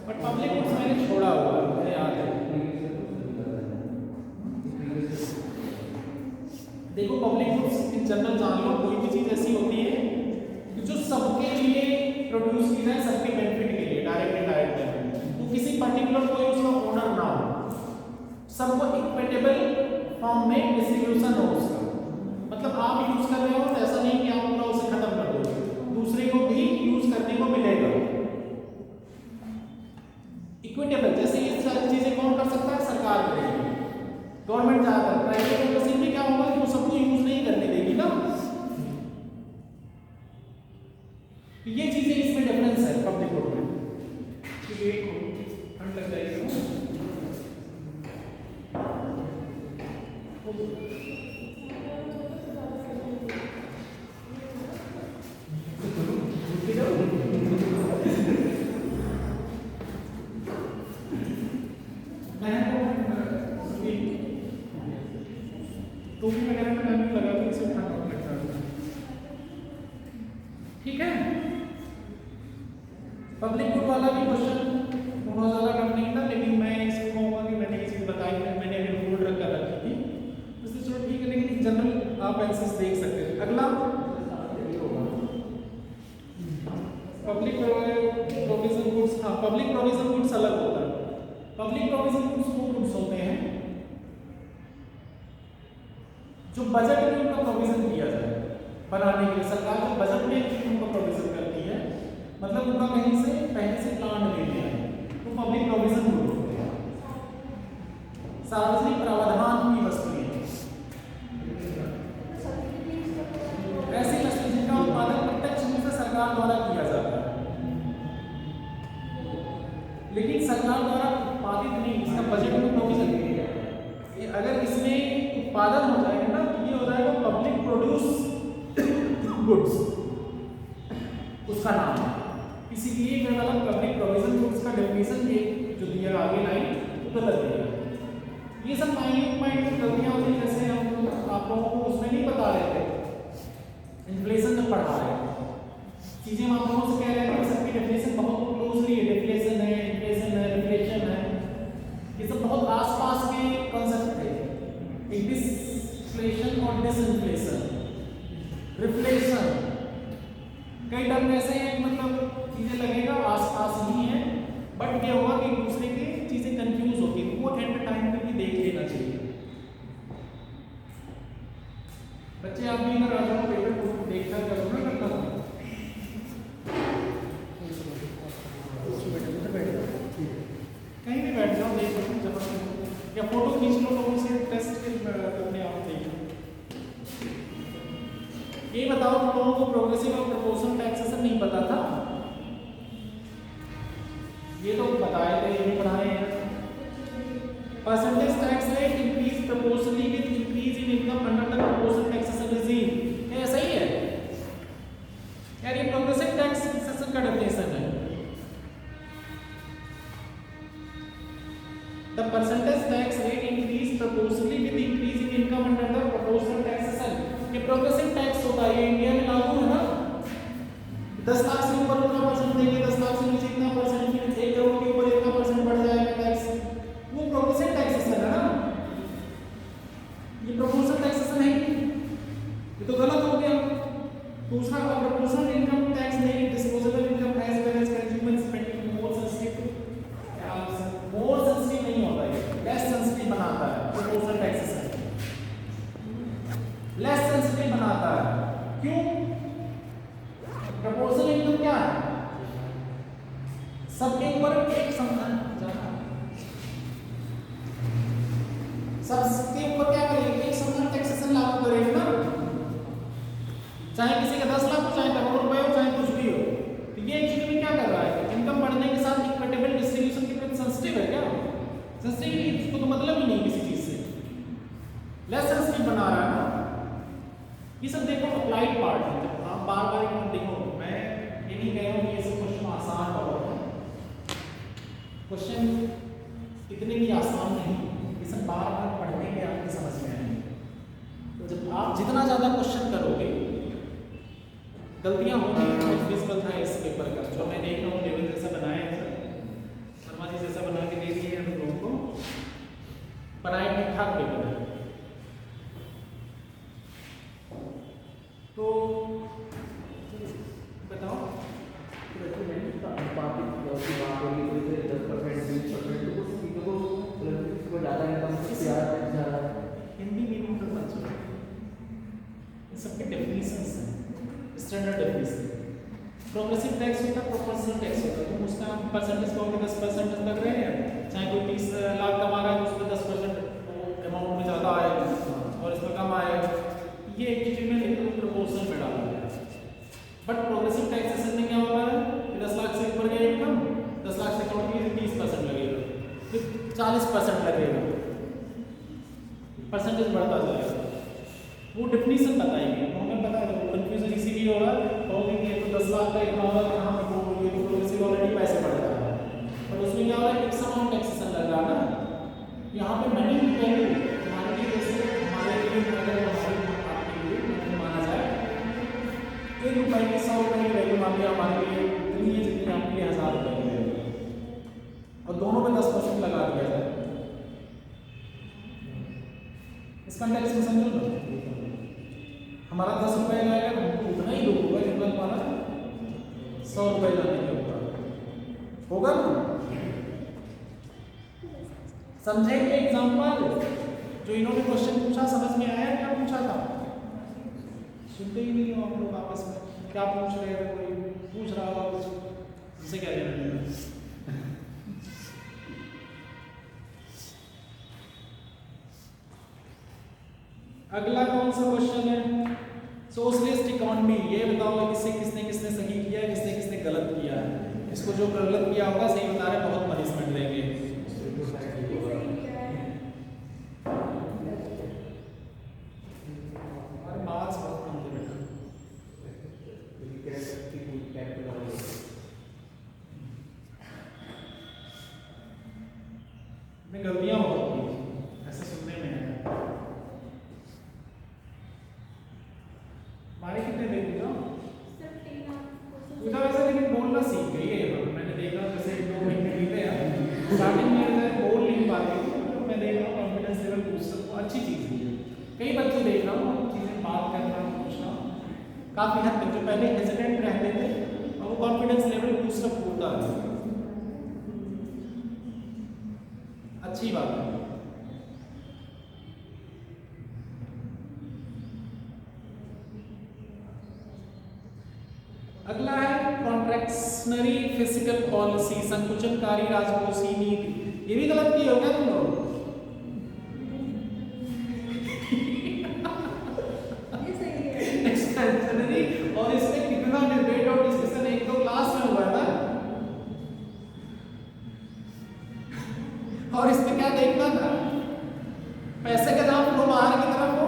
A: बट पब्लिक गुड्स मैंने छोड़ा हुआ है, मुझे याद है। देखो पब्लिक गुड्स इन जनरल जान लो, कोई भी चीज ऐसी होती है कि जो सबके लिए प्रोड्यूस की जाए, सबके बेनिफिट के लिए, डायरेक्ट इनडायरेक्ट बेनिफिट, तो किसी पर्टिकुलर कोई उसका ओनर ना हो, सबको इक्विटेबल फॉर्म में डिस्ट्रीब्यूशन हो उसका। मतलब आप यूज कर रहे हो तो ऐसा नहीं कि आप पूरा उसे खत्म कर दो, दूसरे को भी यूज करने को मिलेगा। इक्विटेबल जैसे ये सारी चीजें कौन कर सकता है? सरकार करेगी, गवर्नमेंट ज्यादा। प्राइवेट इंडस्ट्री में क्या होगा कि वो सबको यूज नहीं करने देगी ना। तो ये चीजें इसमें डिफरेंस है पब्लिक गुड में। तो ये ठंड लग जाएगी टोपी वगैरह में टाइम लगा तो इसे उठाना लगता है। ठीक है, पब्लिक गुड वाला भी क्वेश्चन बहुत ज्यादा कम नहीं था, लेकिन मैं इसको कहूँगा कि मैंने ये चीज बताई है, मैंने अभी होल्ड रख कर रखी थी, इसलिए चलो ठीक है, लेकिन जनरल आप आंसर्स देख सकते हैं। अगला पब्लिक प्रोविजन गुड्स। हाँ, पब्लिक प्रोविजन गुड्स अलग होता है। पब्लिक प्रोविजन गुड्स वो गुड्स होते हैं जो बजट में उनका प्रोविजन किया जाए बनाने के लिए। सरकार जो बजट में उनका प्रोविजन करती है, मतलब उनका कहीं से पहले से प्लान ले लिया है, तो पब्लिक प्रोविजन गुड होते हैं। सार्वजनिक प्रावधान की वस्तुएं, ऐसी वस्तु जिनका उत्पादन प्रत्यक्ष रूप से सरकार द्वारा किया जाता है। लेकिन सरकार द्वारा उत्पादित नहीं, इसका बजट में प्रोविजन नहीं है। अगर इसमें उत्पादन हो जाएगा ना तो ये हो जाएगा पब्लिक प्रोड्यूस गुड्स, उसका नाम है। इसीलिए मैं वाला पब्लिक प्रोविजन गुड्स का डेफिनेशन ये जो दिया आगे लाइन वो गलत दिया। ये सब माइन्यूट गलतियाँ होती हैं, जैसे हम आप लोगों को उसमें नहीं बता रहे थे, इन्फ्लेशन में पढ़ा रहे थे चीज़ें, हम आप लोगों से कह रहे थे कि सबकी डेफिनेशन बहुत क्लोजली है, डिफ्लेशन है, इन्फ्लेशन है, रिफ्लेशन है, ये सब बहुत आसपास के कॉन्सेप्ट थे। एक डिसफ्लेशन और डिसइन्फ्लेशन, रिफ्लेशन, कई टर्म ऐसे हैं मतलब चीज़ें लगेगा आसपास ही हैं, बट ये होगा कि एक दूसरे की चीज़ें कंफ्यूज होती हैं, वो एट टाइम पे भी देख लेना चाहिए। बच्चे आप भी अगर आ जाओ पेपर को देखा करो ना, करना कहीं भी बैठ जाओ, देख लो जब या फोटो खींच लो लोगों से, टेस्ट के अपने आप देख लो। ये बताओ तुम लोगों को प्रोग्रेसिव और प्रोपोर्शनल टैक्सेशन नहीं पता था? ये तो बताए थे, ये भी पढ़ाए हैं। Percentage tax rate increase proportionally with increase in income under the proportional taxation regime. ये ऐसा ही है यार, ये प्रोग्रेसिव टैक्सेशन का डेफिनेशन है। The percentage tax rate increase proportionally with increase in income under the proportional taxation। ये progressive tax होता है, ये इंडिया में लागू है ना। 10 लाख से ऊपर उतना परसेंट देंगे, 10 लाख से नीचे इतना परसेंट, फिर 1 करोड़ के ऊपर इतना परसेंट बढ़ जाएगा टैक्स, वो प्रोग्रेसिव टैक्सेशन है ना। ये प्रोपोर्शनल टैक्सेशन है, ये तो गलत हो गया। दूसरा, प्रोपोर्शनल इनकम टैक्स नहीं, disposable income as well as consumer spending more sensitive नहीं होता है, लेस सेंसिटिव बनाता है प्रोपोर्शनल टैक्सेशन, लेस सेंसिटिव बनाता है। क्यों? प्रोपोर्शनल इनकम क्या है? सबके ऊपर एक समान, सबके ऊपर क्या करेंगे? एक समान टैक्सेशन लागू करेंगे ना, चाहे किसी का 10 लाख हो, चाहे करोड़ रुपए हो, चाहे कुछ भी हो। तो ये एक्चुअली क्या कर रहा है? इनकम बढ़ने के साथ इक्विटेबल डिस्ट्रीब्यूशन के प्रति सेंसिटिव है क्या? सेंसिटिव नहीं, इसको तो मतलब ही नहीं किसी चीज से, लेस सेंसिटिव बना रहा है ना। ये सब देखो अप्लाइड पार्ट है। जब आप बार बार एक देखो, मैं ये नहीं कह रहा हूँ कि ये सब क्वेश्चन आसान होगा, क्वेश्चन इतने भी आसान नहीं, ये सब बार बार पढ़ने के आपकी समझ में आएंगे। तो जब आप जितना ज़्यादा क्वेश्चन करोगे, गलतियाँ होंगी, बहुत विजिबल था इस पेपर का, जो मैं देख रहा हूँ लेवल जैसा बनाया है, शर्मा जी जैसा बना के दे दिए हम लोगों को, बनाए ठीक ठाक पेपर है। तो बताओ, हिंदी मीनिंग तो मत छोड़ो, ये सबके डेफिनेशंस हैं, स्टैंडर्ड डेफिनेशन। प्रोग्रेसिव टैक्स होता है, प्रोपोर्शनल टैक्स होता है, तुम उसका परसेंटेज कहोगे 10% लग रहे हैं, चाहे कोई 30 लाख कमा रहा है तो उसमें 10% अमाउंट में ज़्यादा आएगा और इसमें कम आएगा, ये एक चीज़ में लेकिन प्रोपोर्शनल में डाला है। बट प्रोग्रेसिव टैक्सेशन में क्या होता है कि 10 लाख से ऊपर गया इनकम, 10 लाख से कम की 30% लगेगा, फिर 40% लगेगा, परसेंटेज बढ़ता जाएगा। वो डेफिनेशन बताएंगे, हमें पता है, कंफ्यूजन इसीलिए हो रहा है, कहोगे कि ये तो 10 लाख का इतना होगा, कहाँ पे वो ये तो प्रोग्रेसिव ऑलरेडी पैसे बढ़ रहा है, पर उसमें क्या हो रहा है, एक समान टैक्सेशन लग रहा है ना। यहाँ पे मनी की वैल्यू हमारे लिए, जैसे हमारे लिए अगर आपके लिए माना जाए 1 रुपये की 100 रुपये की वैल्यू मान लिया हमारे लिए इतनी है जितनी आपके लिए 1000 रुपये की वैल्यू, और दोनों में 10% लगा दिया जाए, इसका टैक्स में समझो ना, हमारा 10 रुपये जाएगा, हमको उतना ही लोग होगा जितना हमारा 100 रुपये जाने के ऊपर होगा ना। समझेंगे एग्जाम्पल जो इन्होंने क्वेश्चन पूछा, समझ में आया क्या पूछा था? सुनते ही नहीं हो आप लोग आपस में, क्या पूछ रहे थे, कोई पूछ रहा होगा कुछ, उनसे क्या लेना देना। अगला कौन सा क्वेश्चन है? सोशलिस्ट इकोनॉमी, ये बताओ किसने किसने सही किया है, किसने किसने गलत किया है। इसको जो प्रगलत किया होगा सही बता रहे, बहुत पनिशमेंट देंगे। हमारे मार्क्स बहुत कम थे बेटा। में गलतियां होती हैं ऐसे सुनने में है। हमारे कितने देख लिया पूछा वैसे, लेकिन बोलना सीख गई है। मैंने देखा जैसे 2 महीने बीते हैं, स्टार्टिंग में बोल नहीं पाती थी, तो मैं देख रहा हूँ कॉन्फिडेंस लेवल बूस्ट को अच्छी चीज़ है। कई बच्चे देख रहा हूँ चीज़ें बात करना पूछना काफ़ी हद तक, जो पहले हेजिटेंट रहते थे और वो कॉन्फिडेंस लेवल बूस्टअप होता है, अच्छी बात है। अगला है कॉन्ट्रैक्शनरी फिजिकल पॉलिसी, संकुचनकारी राजकोषीय नीति। ये भी गलत किए हो क्या तुम लोग? एक्सपेंशनरी, और इसमें कितना डिबेट और डिस्कशन 1-2 क्लास में हुआ था। और इसमें क्या देखना था, पैसे का जहां फ्लो बाहर की तरफ हो,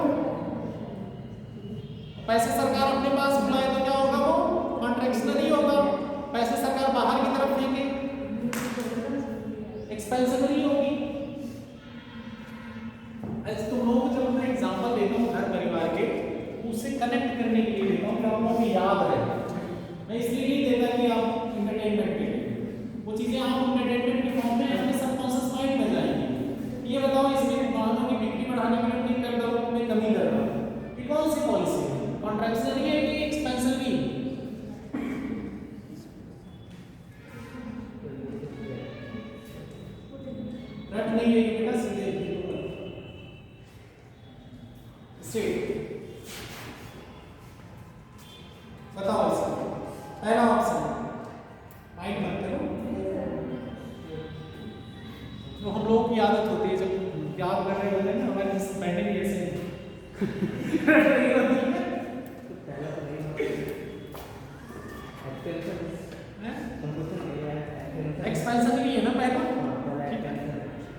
A: पैसे सरकार अपने पास बुलाए तो क्या होगा, वो कॉन्ट्रैक्शनरी होगा। पैसे सरकार बाहर की तरफ देंगे, एक्सपेंशनरी होगी। ऐसे तुम लोगों को जब मैं एग्जांपल देता हूँ घर परिवार के, उससे कनेक्ट करने के लिए देता हूँ कि आप लोगों को याद रहे। मैं इसलिए नहीं देता कि आप इंटरटेनमेंट के लिए, वो चीज़ें आप इंटरटेनमेंट के फॉर्म में अपने सबकॉन्शियस माइंड में जाएंगी। ये बताओ, इसमें वाहनों की बिक्री बढ़ाने के लिए कर दो, में कमी कर रहा हूँ, ये कौन सी पॉलिसी है? कॉन्ट्रैक्शनरी है कि एक्सपेंशनरी? रट नहीं है ये बेटा, सीधे स्ट्रेट बताओ। इसका पहला ऑप्शन माइंड मत करो, तो हम लोगों की आदत होती है जब याद कर रहे होते हैं ना, हमारे मैंने भी ऐसे एक्सपेंशनरी है ना पहला, ठीक है।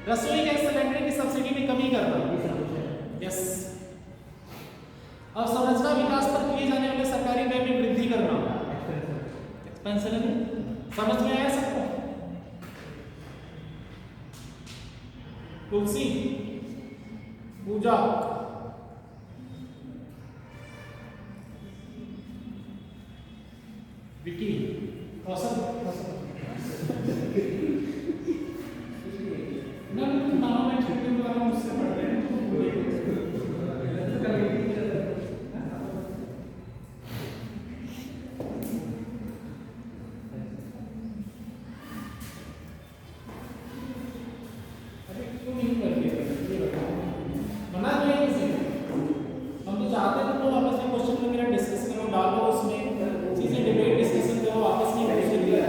A: रसोई गैस सिलेंडर की सब्सिडी में कमी करना, यस। अब संरचना विकास पर किए जाने वाले सरकारी व्यय में वृद्धि करना, एक्सपेंशनरी। समझ में आया सबको? तुलसी, पूजा, विकी, कौशल, नाम में छुट्टी द्वारा मुझसे पढ़ रहे हैं। अरे क्यों नहीं करते? मना तो है किसी ने, हम तो चाहते हैं तुम लोग आपस में क्वेश्चन वगैरह डिस्कस करो, डालो उसमें चीजें, डिबेट डिस्कशन करो, आपस में क्वेश्चन दिया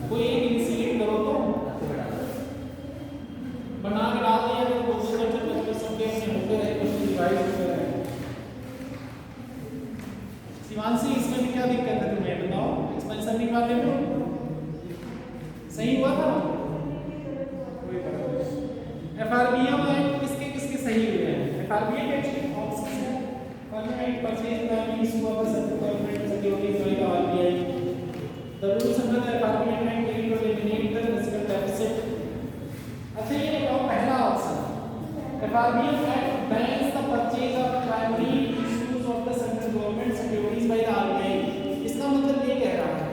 A: कोई एक इनिशिएट करो तो बना के डाल दिया, तो क्वेश्चन सबके होते रहे, क्वेश्चन डिवाइड होते रहे। शिवांशी, इसमें भी क्या दिक्कत है तुम्हें बताओ? एक्सपेंशनरी वाले में सही हुआ था? एफआरबीएम एक्ट किसके किसके सही हुए हैं? एफआरबीएम एक्ट ऑप्शन है, government purchase primary issue of the government securities by the RBI. The rules under the FRBM act aim to eliminate the fiscal deficit. अच्छा ये बताओ, पहला option FRBM act bans the purchase of primary issues of the central government securities by the RBI. इसका मतलब ये कह रहा है,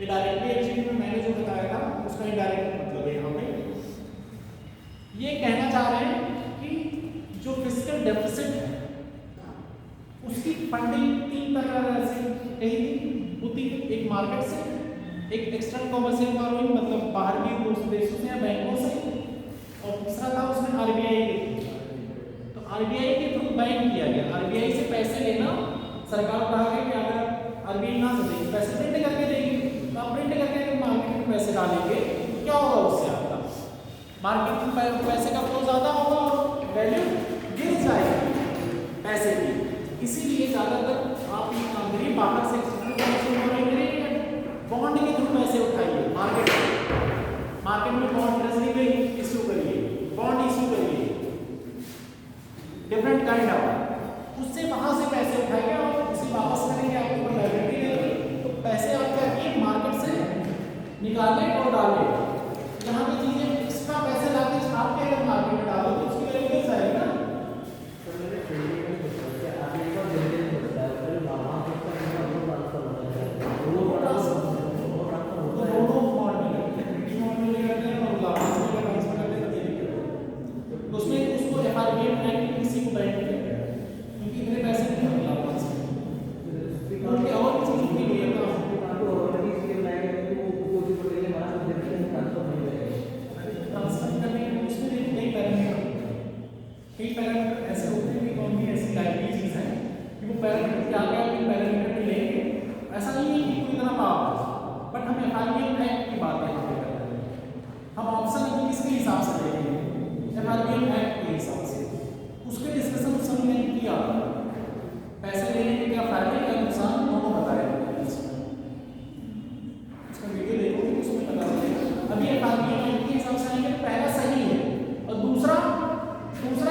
A: ये डायरेक्टली एक्चुअली में मैंने जो बताया था उसका इनडायरेक्ट मतलब है। यहाँ पे ये कहना चाह रहे हैं कि जो फिजिकल डेफिसिट है उसकी फंडिंग 3 तरह से कही थी होती है। एक मार्केट से, एक एक्सटर्नल कॉमर्शियल बोरोइंग मतलब बाहर के दूसरे देशों से या बैंकों से, और तीसरा था उसमें आरबीआई के। तो आरबीआई के थ्रू बैंक किया गया, आरबीआई से पैसे लेना। सरकार कहा गया कि अगर आरबीआई ना से देगी, पैसे प्रिंट करके देगी, तो आप प्रिंट करके मार्केट में पैसे डालेंगे तो क्या होगा उससे? आपका मार्केट में पैसे का फ्लो ज़्यादा होगा और वैल्यू गिर जाएगी पैसे की। इसीलिए ज़्यादातर आप ये काम करिए, निकाले और डाले, यहाँ पे चीजें एक्स्ट्रा पैसे लाके छाप के अगर मार्केट में डालो तो उसकी वैल्यू कैसा है ना।
C: तो मेरे ट्रेडिंग में होता है कि आप एक बार जनरेट होता है फिर वहाँ पे उसका ट्रांसफर होता है, वो ट्रांसफर होता है।
A: दोनों मॉडल है, इक्विटी मॉडल में करते हैं और लाभांश में ट्रांसफर करते हैं, तो उसमें उसको एफआरबीएम एक्ट किसी को बैठ किया गया है क्योंकि इतने पैसे नहीं होते लाभांश में, उनके और भी चीज़ों के लिए ना ट्रांसफर करने के उसमें कई पैरामीटर ऐसे होते हैं कि कौन सी ऐसी लाइब्रेरी चीज़ है कि वो पैरामीटर क्या क्या इन पैरामीटर में लेंगे, ऐसा नहीं है कि पूरी तरह पाप, बट हम एफआरबीएम एक्ट की बात यहाँ पे कर रहे हैं, हम ऑप्शन अभी किसके हिसाब से देखेंगे, एफआरबीएम एक्ट के हिसाब से, उसके डिस्कशन उस समय मैंने किया, पैसे लेने के क्या फायदे क्या नुकसान दोनों बताए उसका वीडियो देखोगे तो उसमें पता चलेगा। अभी एफआरबीएम एक्ट के हिसाब से आएंगे, पहला सही है और दूसरा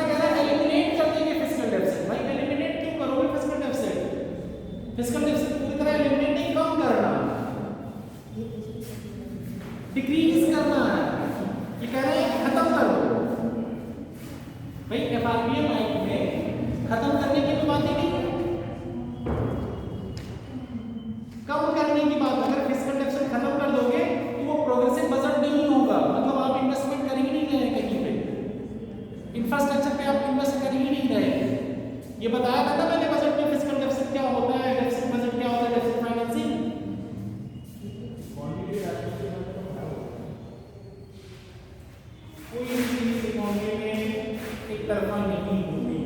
A: कह रहा है एलिमिनेट कर देंगे फिस्कल डेफिसिट। भाई एलिमिनेट क्यों करोगे फिस्कल डेफिसिट? फिस्कल डेफिसिट पूरी तरह एलिमिनेट नहीं, कम करना, डिक्रीज करना है, ये कह रहे हैं खत्म करो। भाई एफआरबीएम एक्ट में खत्म करने की तो बात ही नहीं है, कम करने की बात। अगर फिस्कल डेफिसिट खत्म कर दोगे तो वो प्रोग्रेसिव बजट नहीं होगा, मतलब आप इन्वेस्टमेंट कर ही नहीं रहे कहीं पे, इंफ्रास्ट्रक्चर पे आप इन्वेस्ट कर ही नहीं रहे। ये बताया था ना मैंने बजट में फिस्कल डेफिसिट क्या होता है, डेफिसिट बजट क्या होता है, डेफिसिट फाइनेंसिंग। कोई चीज इकोनॉमी में एक तरफा नहीं होती।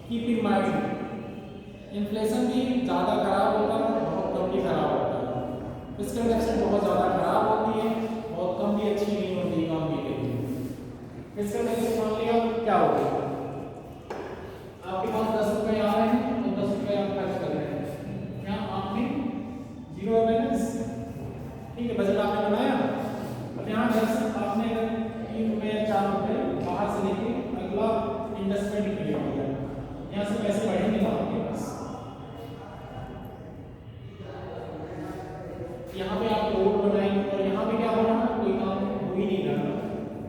A: कीप इन माइंड इन्फ्लेशन भी ज़्यादा खराब होता है, बहुत कम भी खराब होता है, फिस्कल डेफिसिट बहुत ज़्यादा खराब होती है, बहुत कम भी अच्छी नहीं होती इकोनॉमी के लिए। फिस्कल डेफिसिट मान लिया क्या हो गया, आपके पास 10 रुपये आ रहे हैं तो 10 रुपये आप खर्च कर रहे हैं, क्या आपने जीरो बैलेंस, ठीक है, बजट आपने बनाया, अब यहाँ आपने 3 रुपये 4 रुपये बाहर से लेके अगला इन्वेस्टमेंट के लिए किया, यहाँ से पैसे बढ़ेंगे ना आपके पास, यहाँ पे आप रोड बनाएंगे और यहाँ पे क्या हो रहा है, कोई काम हो ही नहीं रहा,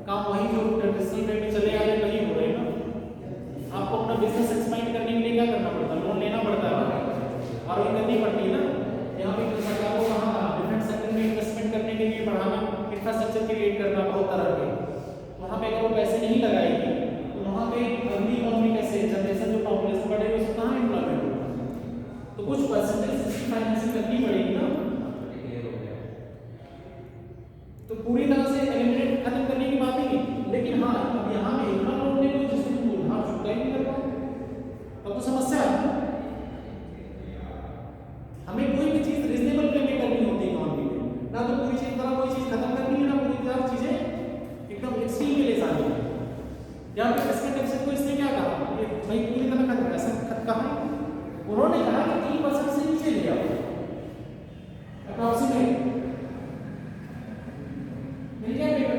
A: काम वही जो ट्रेडिशनल वे में चले आ रहे वही हो रहे हैं ना। आपको अपना बिजनेस एक्सपेंड करने के लिए क्या करना पड़ता है, लोन लेना पड़ता है, और करनी पड़ती है ना। यहाँ पे सरकार को कहाँ डिफरेंट सेक्टर में इन्वेस्टमेंट करने के लिए बढ़ाना, इंफ्रास्ट्रक्चर क्रिएट करना बहुत तरह के, वहाँ पे अगर वो पैसे नहीं लगाएगी तो वहाँ पे अगली इकोनॉमी कैसे जनरेशन जो पॉपुलेशन बढ़ेगी उसको कहाँ एम्प्लॉयमेंट होगा, तो कुछ परसेंटेज फाइनेंसिंग करनी पड़ेगी ना। तो पूरी तरह से एलिमिनेट खत्म करने की बात ही नहीं, लेकिन हाँ अब यहाँ में इतना लोन ले लो जिससे तुम उधार चुकता ही नहीं कर पाओ, तब तो समस्या है। हमें कोई भी चीज रीजनेबल पे में करनी होती है इकोनॉमी में, ना तो पूरी चीज तरह कोई चीज खत्म करनी है, ना पूरी तरह चीजें एकदम एक्सट्रीम में ले जानी है। यहाँ पे फिस्कल डेफिसिट को इसने क्या कहा, ये भाई पूरी तरह खत्म, ऐसा कहा उन्होंने कहा कि 3% से नीचे लिया अप्रॉक्सीमेट मिल गया पेपर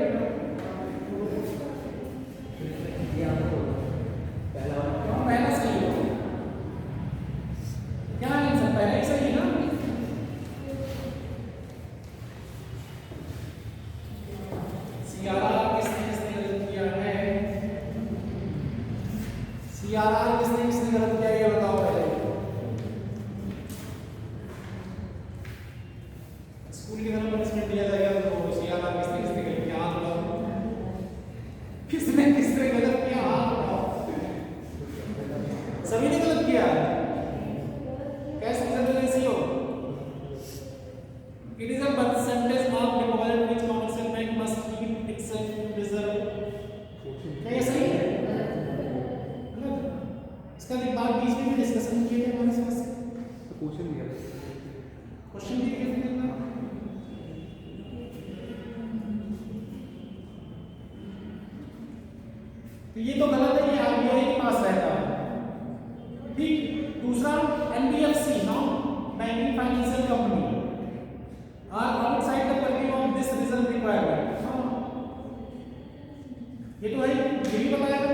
A: पहला सही हो क्या आंसर, पहला ही सही है ना। सीआरआर किसने गलत किया है, सीआरआर किसने गलत किया ये बताओ पहले। स्कूल की तरह पनिशमेंट दिया जाएगा तो सीआरआर किसने गलत किया, हाथ उठाओ, किसने गलत किया, हाथ उठाओ। सभी ने गलत किया है। Cash reserve ratio, it is a percentage of deposit which commercial bank must keep except reserve. क्या ये सही है? इसका एक बार बीच में डिस्कशन किए थे हमारे साथ, क्वेश्चन दिया तो ये तो गलत है, ये आरबीआई के पास रहता है, ठीक। दूसरा NBFC non banking financial company are outside the purview of this reserve requirement. ये तो है, ये भी बताया था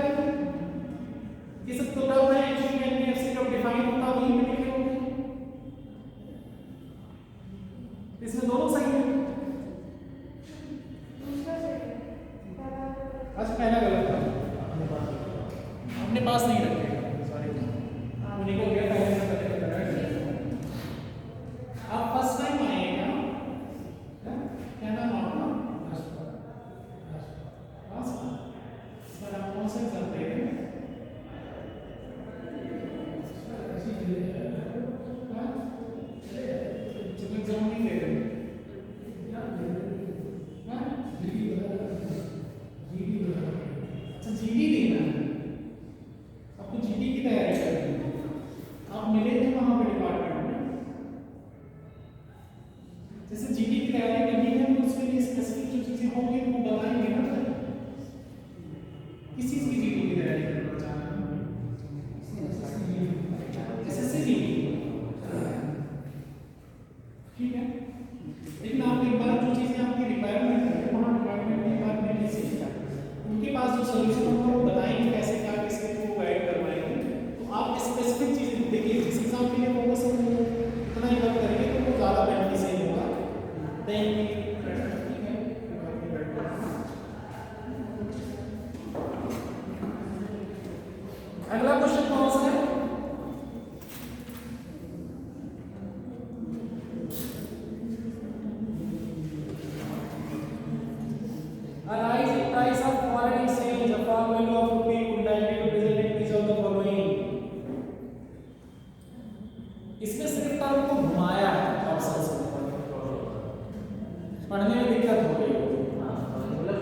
A: कि सब तो कब है एक्चुअली एनबीएफसी जब डिफाइन होता है वही में लिखे होते हैं। इसमें सिर्फ टर्म को घुमाया है ऑप्शन से, पढ़ने में दिक्कत हो रही है।
C: हाँ, मतलब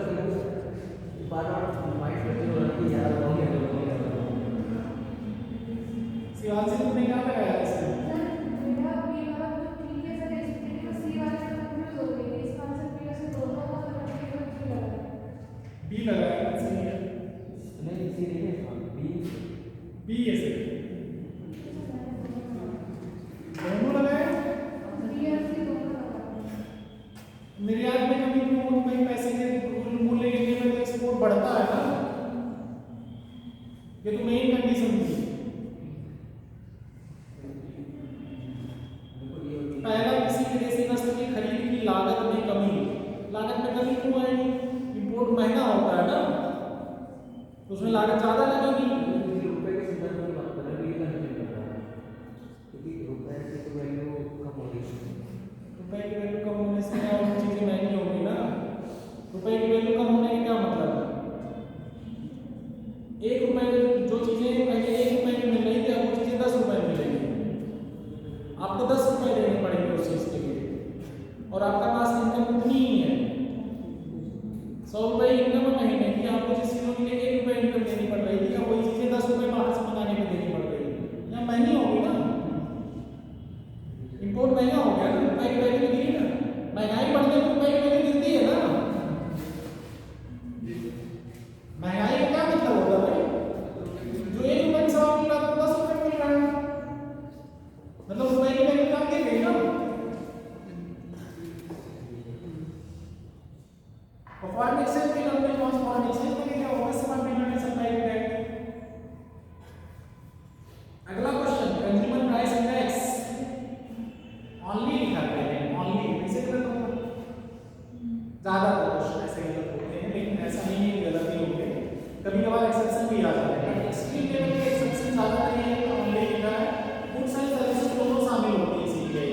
C: बार बार माइंड में जो रहती है यार वो नहीं
A: शिवाजी तुमने क्या लगाया इसमें? बी लगाया, सही है।
C: नहीं सी नहीं है बी
A: बी है सही। दोनों लगाए। निर्यात में कमी क्यों हो भाई? पैसे के मूल्य गिरने में तो एक्सपोर्ट बढ़ता है ना, ये तो मेन कंडीशन थी। पहला, किसी विदेशी वस्तु की खरीद की लागत में कमी। लागत में कमी क्यों आएगी? इंपोर्ट महंगा होता है ना, तो उसमें लागत ज्यादा लगेगी।
C: रुपए के संदर्भ में बात कर रहे हैं, ये कंफ्यूजन कर रहा है क्योंकि रुपए की तो वैल्यू कम हो रही है।
A: रुपए की वैल्यू कम होने से क्या और चीजें महंगी होगी ना। रुपए की वैल्यू कम होने का क्या मतलब है? 1 रुपए जो चीजें पहले 1 रुपए की मिल रही थी, अब वो चीजें 10 रुपए में मिलेंगी। आपको 10 रुपए देने पड़ेंगे उस चीज के लिए, और आपका पास इनकम उतनी ही है। 100 रुपए इनकम महीने की, आपको जिस चीजों के लिए 1 रुपए इनकम देनी पड़ रही थी, अब वही चीजें 10 रुपए बाहर से मंगाने में देनी पड़ रही है, या महंगी होगी ना। इंपोर्ट महंगा हो गया ना, रुपए की वैल्यू गिरी ना। महंगाई बढ़ने पर रुपए की वैल्यू गिरती है ना। महंगाई का क्या मतलब होगा भाई? जो 1 रुपए की सवा मिल रहा था 10 रुपए मिल रहा है, मतलब रुपए की वैल्यू कम गिर गई ना। फॉरेन एक्सचेंज की कंपनी कौन सी फॉरेन एक्सचेंज में क्या होगा? सामान मिलने सप्लाई करेंगे। अगला question, consumer price index only लिखा है, ओनली इसे गलत होगा। ज्यादा क्वेश्चन ऐसे गलत होते हैं, लेकिन ऐसा नहीं है कि गलत ही होंगे, कभी कभार एक्सेप्शन भी आ जाते हैं। एक्सट्रीम लेवल के एक्सेप्शन ज्यादा नहीं है, तो ओनली लिखा है। गुड्स एंड सर्विसेज दोनों शामिल होती है इसी के।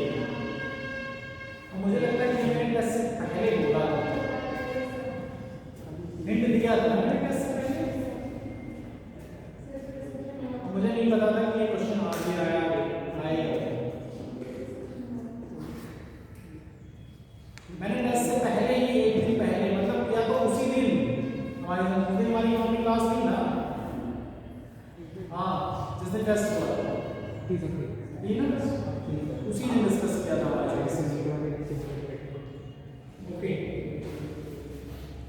A: और मुझे लगता है कि मैंने इससे पहले बोला था, हिंट दिया था मैंने कैसे पहले, मुझे नहीं पता था कि ये क्वेश्चन आ भी आएगा। मैंने टेस्ट से पहले ही, एक दिन पहले, मतलब या तो उसी दिन हमारी इकोनॉमिक क्लास थी ना, हाँ जिस दिन टेस्ट हुआ ठीक है ना, उसी दिन डिस्कस किया था हमारे। Okay,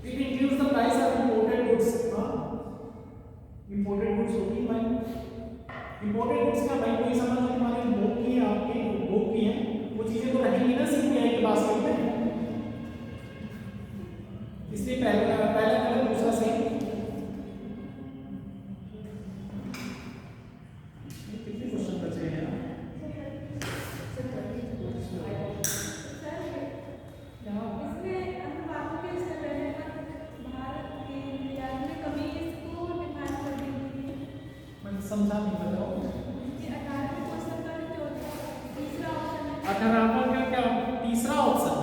A: it includes the price of imported goods. imported goods होगी भाई। imported goods क्या भाई? कोई सामान जो तुम्हारे भोग की है, आपके भोग की है, वो चीजें तो रहेंगी ना सीपीआई के बास्केट में, इसलिए पहला गलत, दूसरा सही। कितने क्वेश्चन बचे हैं यार? समझा नहीं, बताओ। 18वां क्या तीसरा ऑप्शन,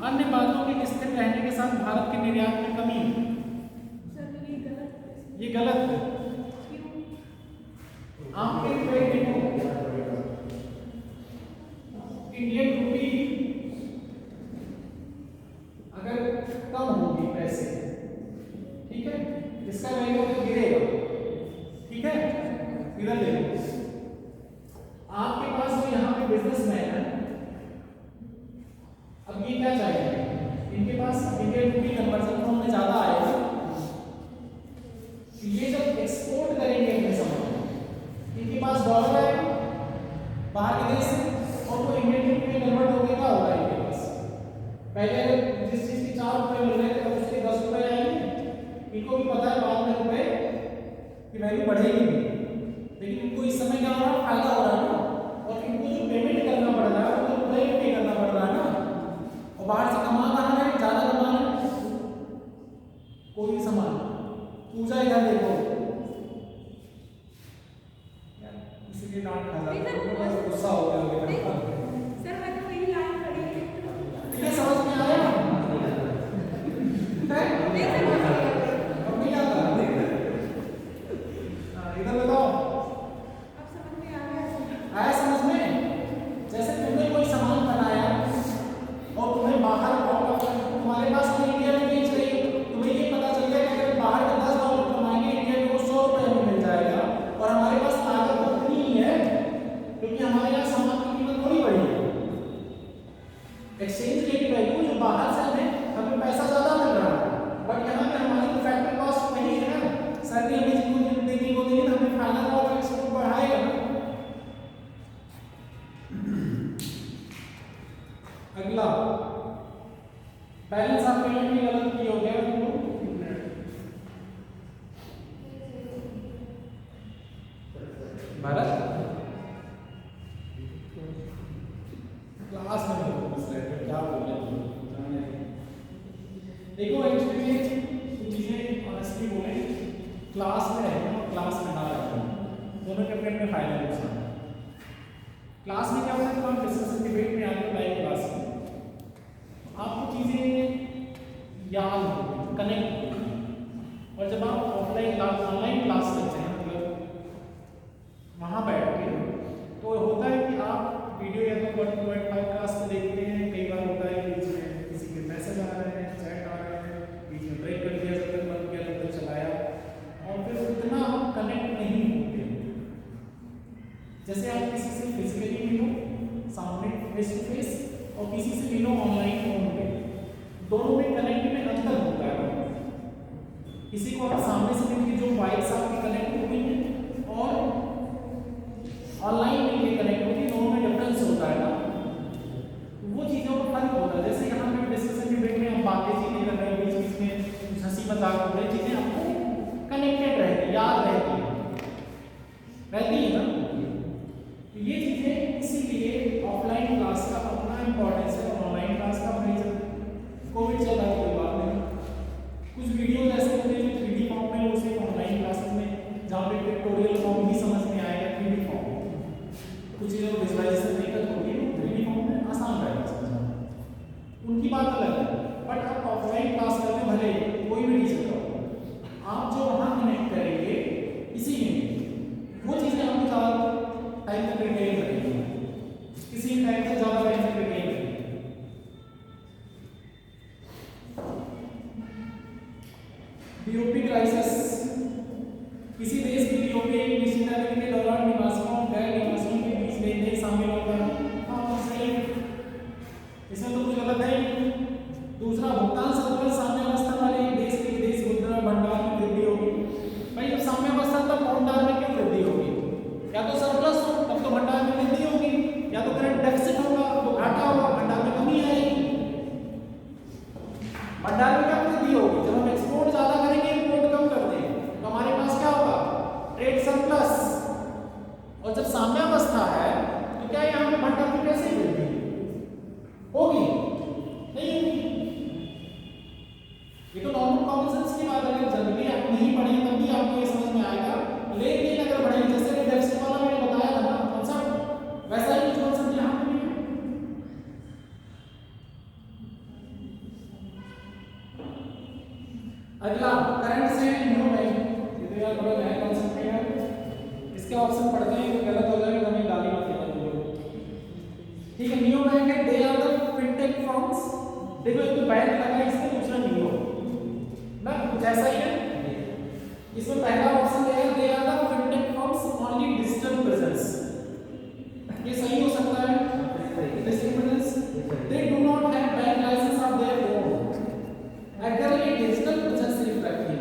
A: अन्य बातों के स्थिर रहने के साथ भारत के निर्यात में कमी। ये गलत है। आपके इंडियन रूपी अगर कम होगी पैसे, ठीक है, इसका वैल्यू तो गिरेगा, ठीक है। इधर देखो, आपके पास जो यहाँ पे बिजनेसमैन है, अब ये क्या चाहिए? इनके पास इंडियन रूपी कन्वर्जन फॉर्म में ज्यादा आएगा, ये जब एक्सपोर्ट करेंगे अपने सामान, इनके पास डॉलर आएगा बाहर के देश से, और वो इंडियन रूपी में कन्वर्ट होकर क्या होगा इनके पास? पहले अगर जिस चीज की 4 रुपए मिल रहे थे, अब उसके 10 रुपए आएंगे। इनको भी पता है बाद में रुपए की वैल्यू बढ़ेगी, लेकिन इनको इस समय क्या हो रहा है? फायदा हो रहा है ना, और इनको जो पेमेंट करना पड़ रहा है वो रुपए में पे करना पड़ रहा है ना, और बाहर से कमा रहा है, ज्यादा कमा रहा है। कोई सामान पूजा इधर देखो, इसलिए डांट खा रहा है, गुस्सा हो गया होगा।
B: सर मैं तो वही लाइन पढ़ी थी,
A: ये समझ में आया? इधर बताओ, बैलेंस आपके लिए भी गलत की हो गया तो भारत क्लास में क्या बोल रहे हैं देखो एक्चुअली कुछ चीजें ऑनेस्टली बोले क्लास में रहना और क्लास में ना रहना दोनों के अपने फायदे नुकसान क्लास में क्या होता है तो हम डिस्कशन डिबेट में आते हैं लाइव क्लास में आपको चीजें याद कनेक्ट और जब आप ऑफलाइन क्लास ऑनलाइन क्लास करते हैं मतलब वहाँ बैठ के तो होता है कि आप वीडियो या तो 1.5 क्लास में देखते हैं कई बार होता है बीच में किसी के मैसेज आ रहे हैं चैट आ रहे हैं बीच में ब्रेक कर दिया जब तक बंद किया जब तक चलाया और फिर उतना हम कनेक्ट नहीं होते जैसे आप किसी से फिजिकली मिलो सामने फेस टू फेस और किसी से मिलो ऑनलाइन फोन पे दोनों में कनेक्ट में अंतर होता है किसी को आप सामने से मिलकर जो वाइब्स आपकी कनेक्ट हो गई है और ऑनलाइन मिलकर कनेक्ट होती है दोनों में डिफरेंस होता है ना वो चीज़ों का फर्क होता है जैसे यहाँ पे डिस्कशन डिबेट में हम बातें चीजें कर रहे हैं बीच बीच में कुछ हंसी मजाक हो रही चीज़ें आपको कनेक्टेड रहती है याद रहती है ना तो ये चीज़ें इसीलिए ऑफलाइन क्लास का अपना इम्पोर्टेंस है और ऑनलाइन क्लास का अपना कोविड चल रहा है कोई बात नहीं कुछ वीडियोज ऐसे होते हैं जो 3D फॉर्म में उसे ऑनलाइन क्लासेस में जहाँ पे पिक्टोरियल फॉर्म ही समझ में आएगा 3D फॉर्म कुछ चीज़ों को विजुअलाइजेशन दिक्कत होगी तो 3D फॉर्म में आसान रहेगा समझना उनकी बात अलग है बट आप ऑफलाइन क्लास करते भले कोई भी टीचर का आप जो वहाँ कनेक्ट करेंगे इसीलिए वो चीज़ें आपको ज़्यादा टाइम तक रिटेन करेंगे किसी टाइम से ज़्यादा टाइम तक रिटेन करेंगे बीओपी क्राइसिस किसी देश की बीओपी एक निश्चित अवधि के दौरान निवासियों और गैर निवासियों के बीच लेनदेन शामिल होता है हाँ तो सही इसमें तो कुछ गलत है दूसरा भुगतान संतुलन साम्यावस्था वाले एक देश के विदेश मुद्रा भंडार में वृद्धि होगी भाई जब साम्यावस्था तब भंडार में क्यों वृद्धि होगी या तो सरप्लस हो तब तो भंडार में वृद्धि होगी या तो करंट डेफिसिट होगा तो घाटा होगा भंडार में कमी आएगी भंडार में क्या वृद्धि होगी जब हम एक्सपोर्ट ज्यादा करेंगे इंपोर्ट कम कर देंगे तो हमारे पास क्या होगा ट्रेड सरप्लस और जब साम्यावस्था है तो क्या यहाँ पे भंडार में कैसे वृद्धि होगी नहीं होगी ये तो नॉर्मल कॉमन सेंस की बात है जनरली आप नहीं पढ़ेंगे तब भी आपको ये समझ में आएगा लेकिन अगर पढ़ेंगे जैसे डेफिसिट वाला मैंने बताया था ना कॉन्सेप्ट वैसा ही कुछ कॉन्सेप्ट यहाँ पे भी है अगला करंट से न्यू बैंक ये तो यार बड़ा नया कॉन्सेप्ट है यार इसके ऑप्शन पढ़ते हैं तो गलत हो जाएगा हमें गाली मत देना ठीक है न्यू बैंक है they are the fintech firms देखो एक तो बैंक लगा है इसमें दूसरा न्यू ना कुछ ऐसा ही है इसमें पहला ऑप्शन है they are the fintech firms only digital presence ये सही हो सकता है digital presence they do not have bank licence of their own अगर ये डिजिटल प्रेजेंस सिर्फ रखेंगे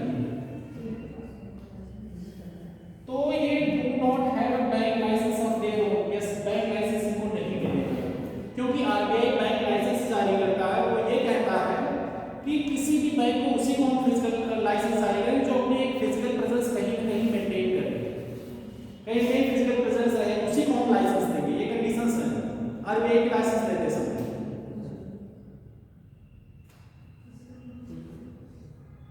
A: तो ये do not have a bank licence of their own yes bank licence इनको नहीं मिलेगा क्योंकि आरबीआई बैंक लाइसेंस जारी करता है वो ये कहता है कि किसी भी बैंक को उसी को हम फिजिकल लाइसेंस जारी करें जो अपने एक फिजिकल प्रेजेंस कहीं न कहीं मेंटेन करे कहीं कहीं फिजिकल प्रेजेंस रहे उसी को हम लाइसेंस देंगे ये कंडीशंस है आरबीआई की लाइसेंस देते सब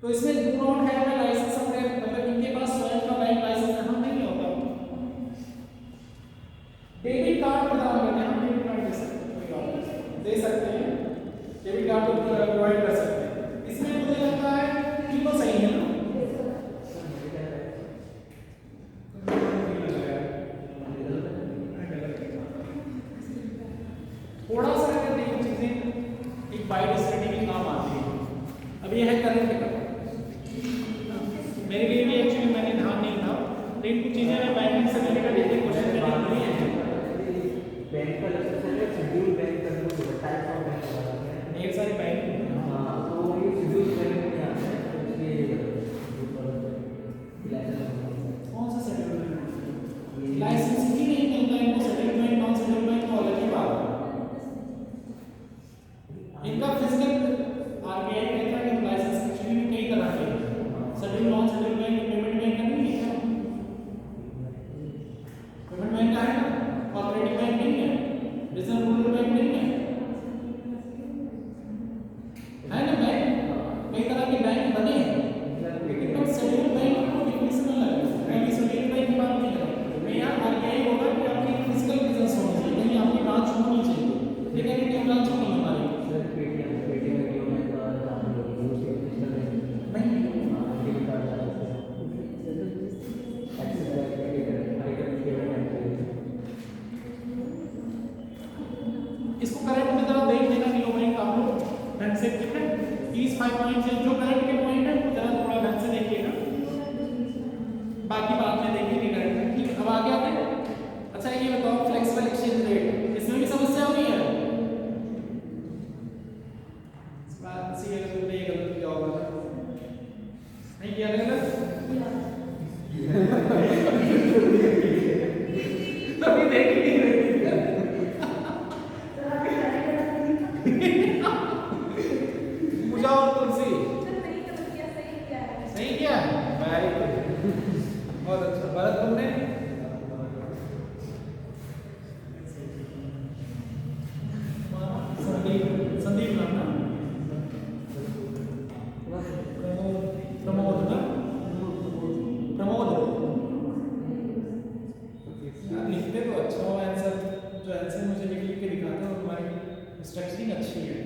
A: तो इसमें do not have a licence of their मतलब इनके पास स्वयं का बैंक लाइसेंस यहाँ नहीं होता डेबिट कार्ड प्रदान करते हैं हम डेबिट कार्ड दे सकते हैं डेबिट कार्ड तो प्रोवाइड कर सकते हैं इसमें मुझे लगता है कि तो सही है ना थोड़ा सा अगर देखो चीजें एक बाइट स्टडी में काम आती है अब ये है करंट अकाउंट मेरे लिए भी एक्चुअली मैंने ध्यान नहीं था लेकिन कुछ चीजें मैं बैंकिंग से रिलेटेड एक क्वेश्चन में लिख रही है
C: बैंक का शेड्यूल बैंक का जो टाइप ऑफ बैंक
A: ढेर सारे बैंक
C: हां तो ये शेड्यूल बैंक में आता है इसके
A: कौन सा सेटलमेंट लाइसेंस ही नहीं मिलता है इनको सेटलमेंट नॉन सेटलमेंट तो अलग ही बात है इनका फिजिकल 5 पॉइंट्स हैं, जो करंट के पॉइंट है वो जरा थोड़ा ढंग से देखिएगा, बाकी बात में देखेंगे करंट में। ठीक है, अब आगे आते हैं। अच्छा ये बताओ फ्लेक्सिबल एक्सचेंज रेट, इसमें भी समस्या हुई है? इस बात से अगर तुमने ये गलत किया होगा नहीं किया गलत तभी देख नहीं रही बुझाओ तुलसी सही किया, वेरी गुड, बहुत अच्छा। भरत तुमने संदीप नाम ना प्रमोद ना प्रमोद यार लिखते तो अच्छा हो आंसर, जो आंसर मुझे लिख के दिखाते हो तुम्हारी स्ट्रक्चरिंग अच्छी है।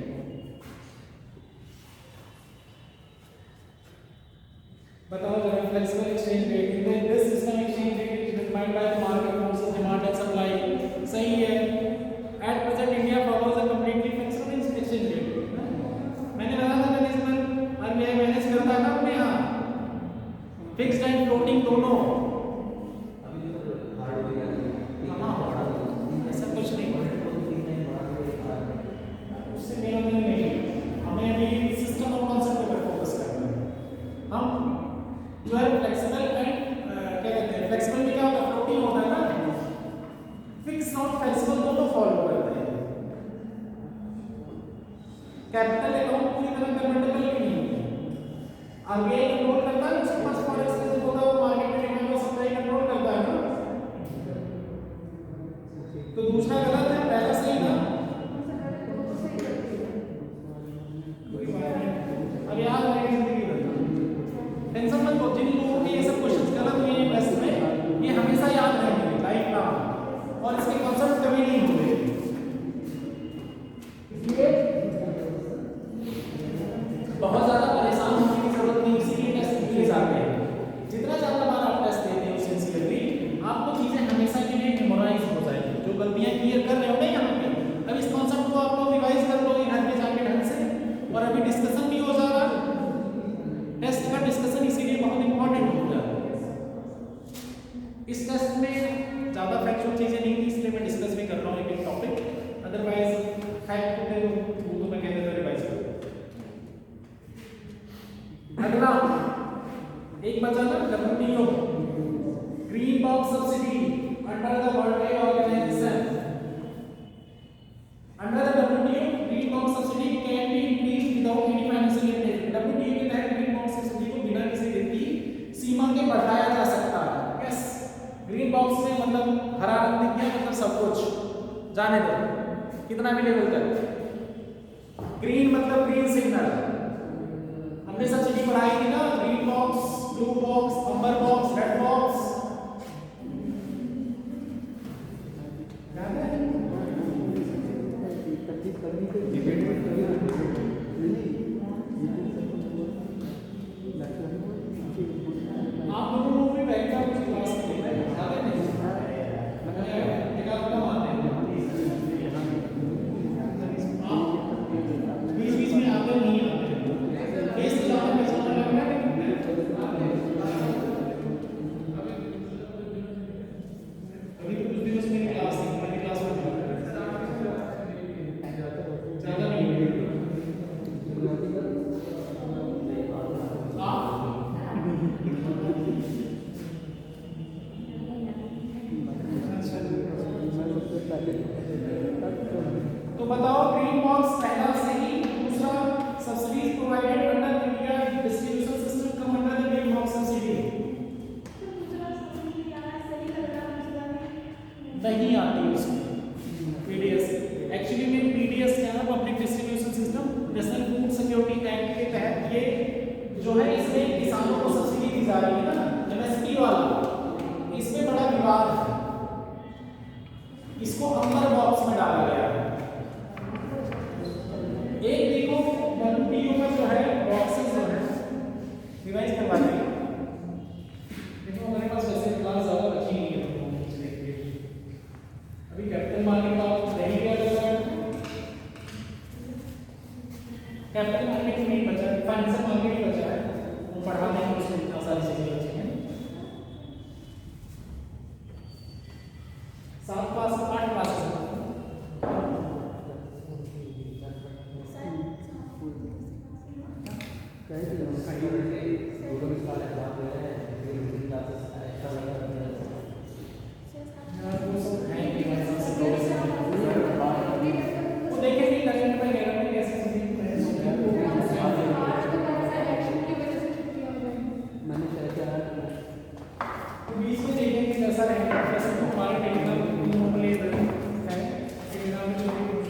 A: बताओ जरा flexible exchange rate, this system exchange rate is defined by the market forces demand and supply, सही है। At present India follows a completely flexible exchange rate, मैंने बताया था मैनेजमेंट आरबीआई मैनेज करता है ना अपने यहाँ फिक्स्ड एंड फ्लोटिंग दोनों। ऐसा कुछ नहीं उससे मेरा दिल नहीं, हमें अभी सिस्टम और कॉन्सेप्ट पर फोकस करना है। हम जो है फ्लेक्सिबल एंड क्या कहते हैं, फ्लेक्सिबल में क्या होता है, फ्लोटिंग होता है ना, फिक्स और फ्लेक्सिबल दोनों फॉलो करते हैं। कैपिटल अकाउंट पूरी तरह कन्वर्टेबल नहीं है, आरबीआई कंट्रोल करता है, उसके पास फॉरेक्स रिजर्व होता है, वो मार्केट में डिमांड और सप्लाई कंट्रोल करता है ना। तो दूसरा गलत है, पहला सही ना, कोई बात नहीं, अब याद रहेगा जिंदगी भर, टेंशन मत लो। जिन लोगों के ये सब क्वेश्चंस गलत हुए हैं टेस्ट में, ये हमेशा याद रहेंगे लाइफ टाइम, और इसके कॉन्सेप्ट कभी नहीं होंगे। इसलिए बहुत ज्यादा परेशान होने की जरूरत नहीं, इसीलिए टेस्ट सीरीज आते हैं। जितना ज्यादा बार आप टेस्ट देते हो सिंसियरली, आपको चीजें हमेशा के लिए मेमोराइज हो जाएगी। जो गलतियां क्लियर कर रहे हो ना यहाँ पे, अब इस कॉन्सेप्ट को आप लोग रिवाइज कर लो घर पे जाके ढंग से, और अभी डिस्कशन भी हो जा रहा है, टेस्ट का डिस्कशन इसीलिए बहुत इंपॉर्टेंट हो गया। इस टेस्ट में ज्यादा फैक्चुअल चीजें नहीं थी, इसलिए मैं डिस्कस भी कर रहा हूँ एक टॉपिक, अदरवाइज फैक्ट होते तो मैं कहता था रिवाइज करो। अगला एक बचा ना WTO, green box subsidy under the world trade organisation. Under the WTO green box subsidy can be increased without any financial limitation. WTO के तहत ग्रीन बॉक्स सब्सिडी को बिना किसी वित्तीय सीमा के बढ़ाया जा सकता है। यस, ग्रीन बॉक्स में मतलब हरा रंग दिख गया मतलब सब कुछ जाने दो, कितना भी लेवल तक। ग्रीन मतलब ग्रीन सिग्नल, हमने सब्सिडी बढ़ाई थी ना, ग्रीन बॉक्स, ब्लू बॉक्स, अम्बर बॉक्स, रेड बॉक्स, याद है? आप लोगों को भी बैठा कुछ क्लास में देखा है, याद है नहीं? एक आपका मानते हैं बीच-बीच में आते नहीं आते, बेस ज़्यादा पहचानने लग रहा है। अभी तो कुछ दिनों से मेरी क्लास थी, मेरी क्लास में ज़्यादा नहीं तो बताओ ग्रीन बॉक्स पहला सही, दूसरा subsidies provided under India distribution system come under the green box subsidy. नहीं आती उसमें पीडीएस, एक्चुअली में पीडीएस क्या है, public distribution system, national food security act के तहत ये जो है इसमें किसानों को सब्सिडी दी जा रही है ना, एमएसपी वाला, इसमें बड़ा विवाद है, इसको अंबर बॉक्स में डाला गया है। एक देखो डब्ल्यूटीओ का जो है बॉक्सेस जो है रिवाइज करवा देंगे, देखो हमारे पास वैसे क्लास ज़्यादा बची नहीं है, अभी कैपिटल मार्केट का नहीं गया, कैपिटल मार्केट में नहीं बचा, 7 क्लास 8 क्लासेस हैं। वो देखेंगे करंट में गैर में कैसे चीजें
C: मैंने क्या क्या
A: तो बीच में देखेंगे कैसा रहेगा, जैसे तो हमारे टेक्निकल प्ले है टेक्निकल में जो भी कुछ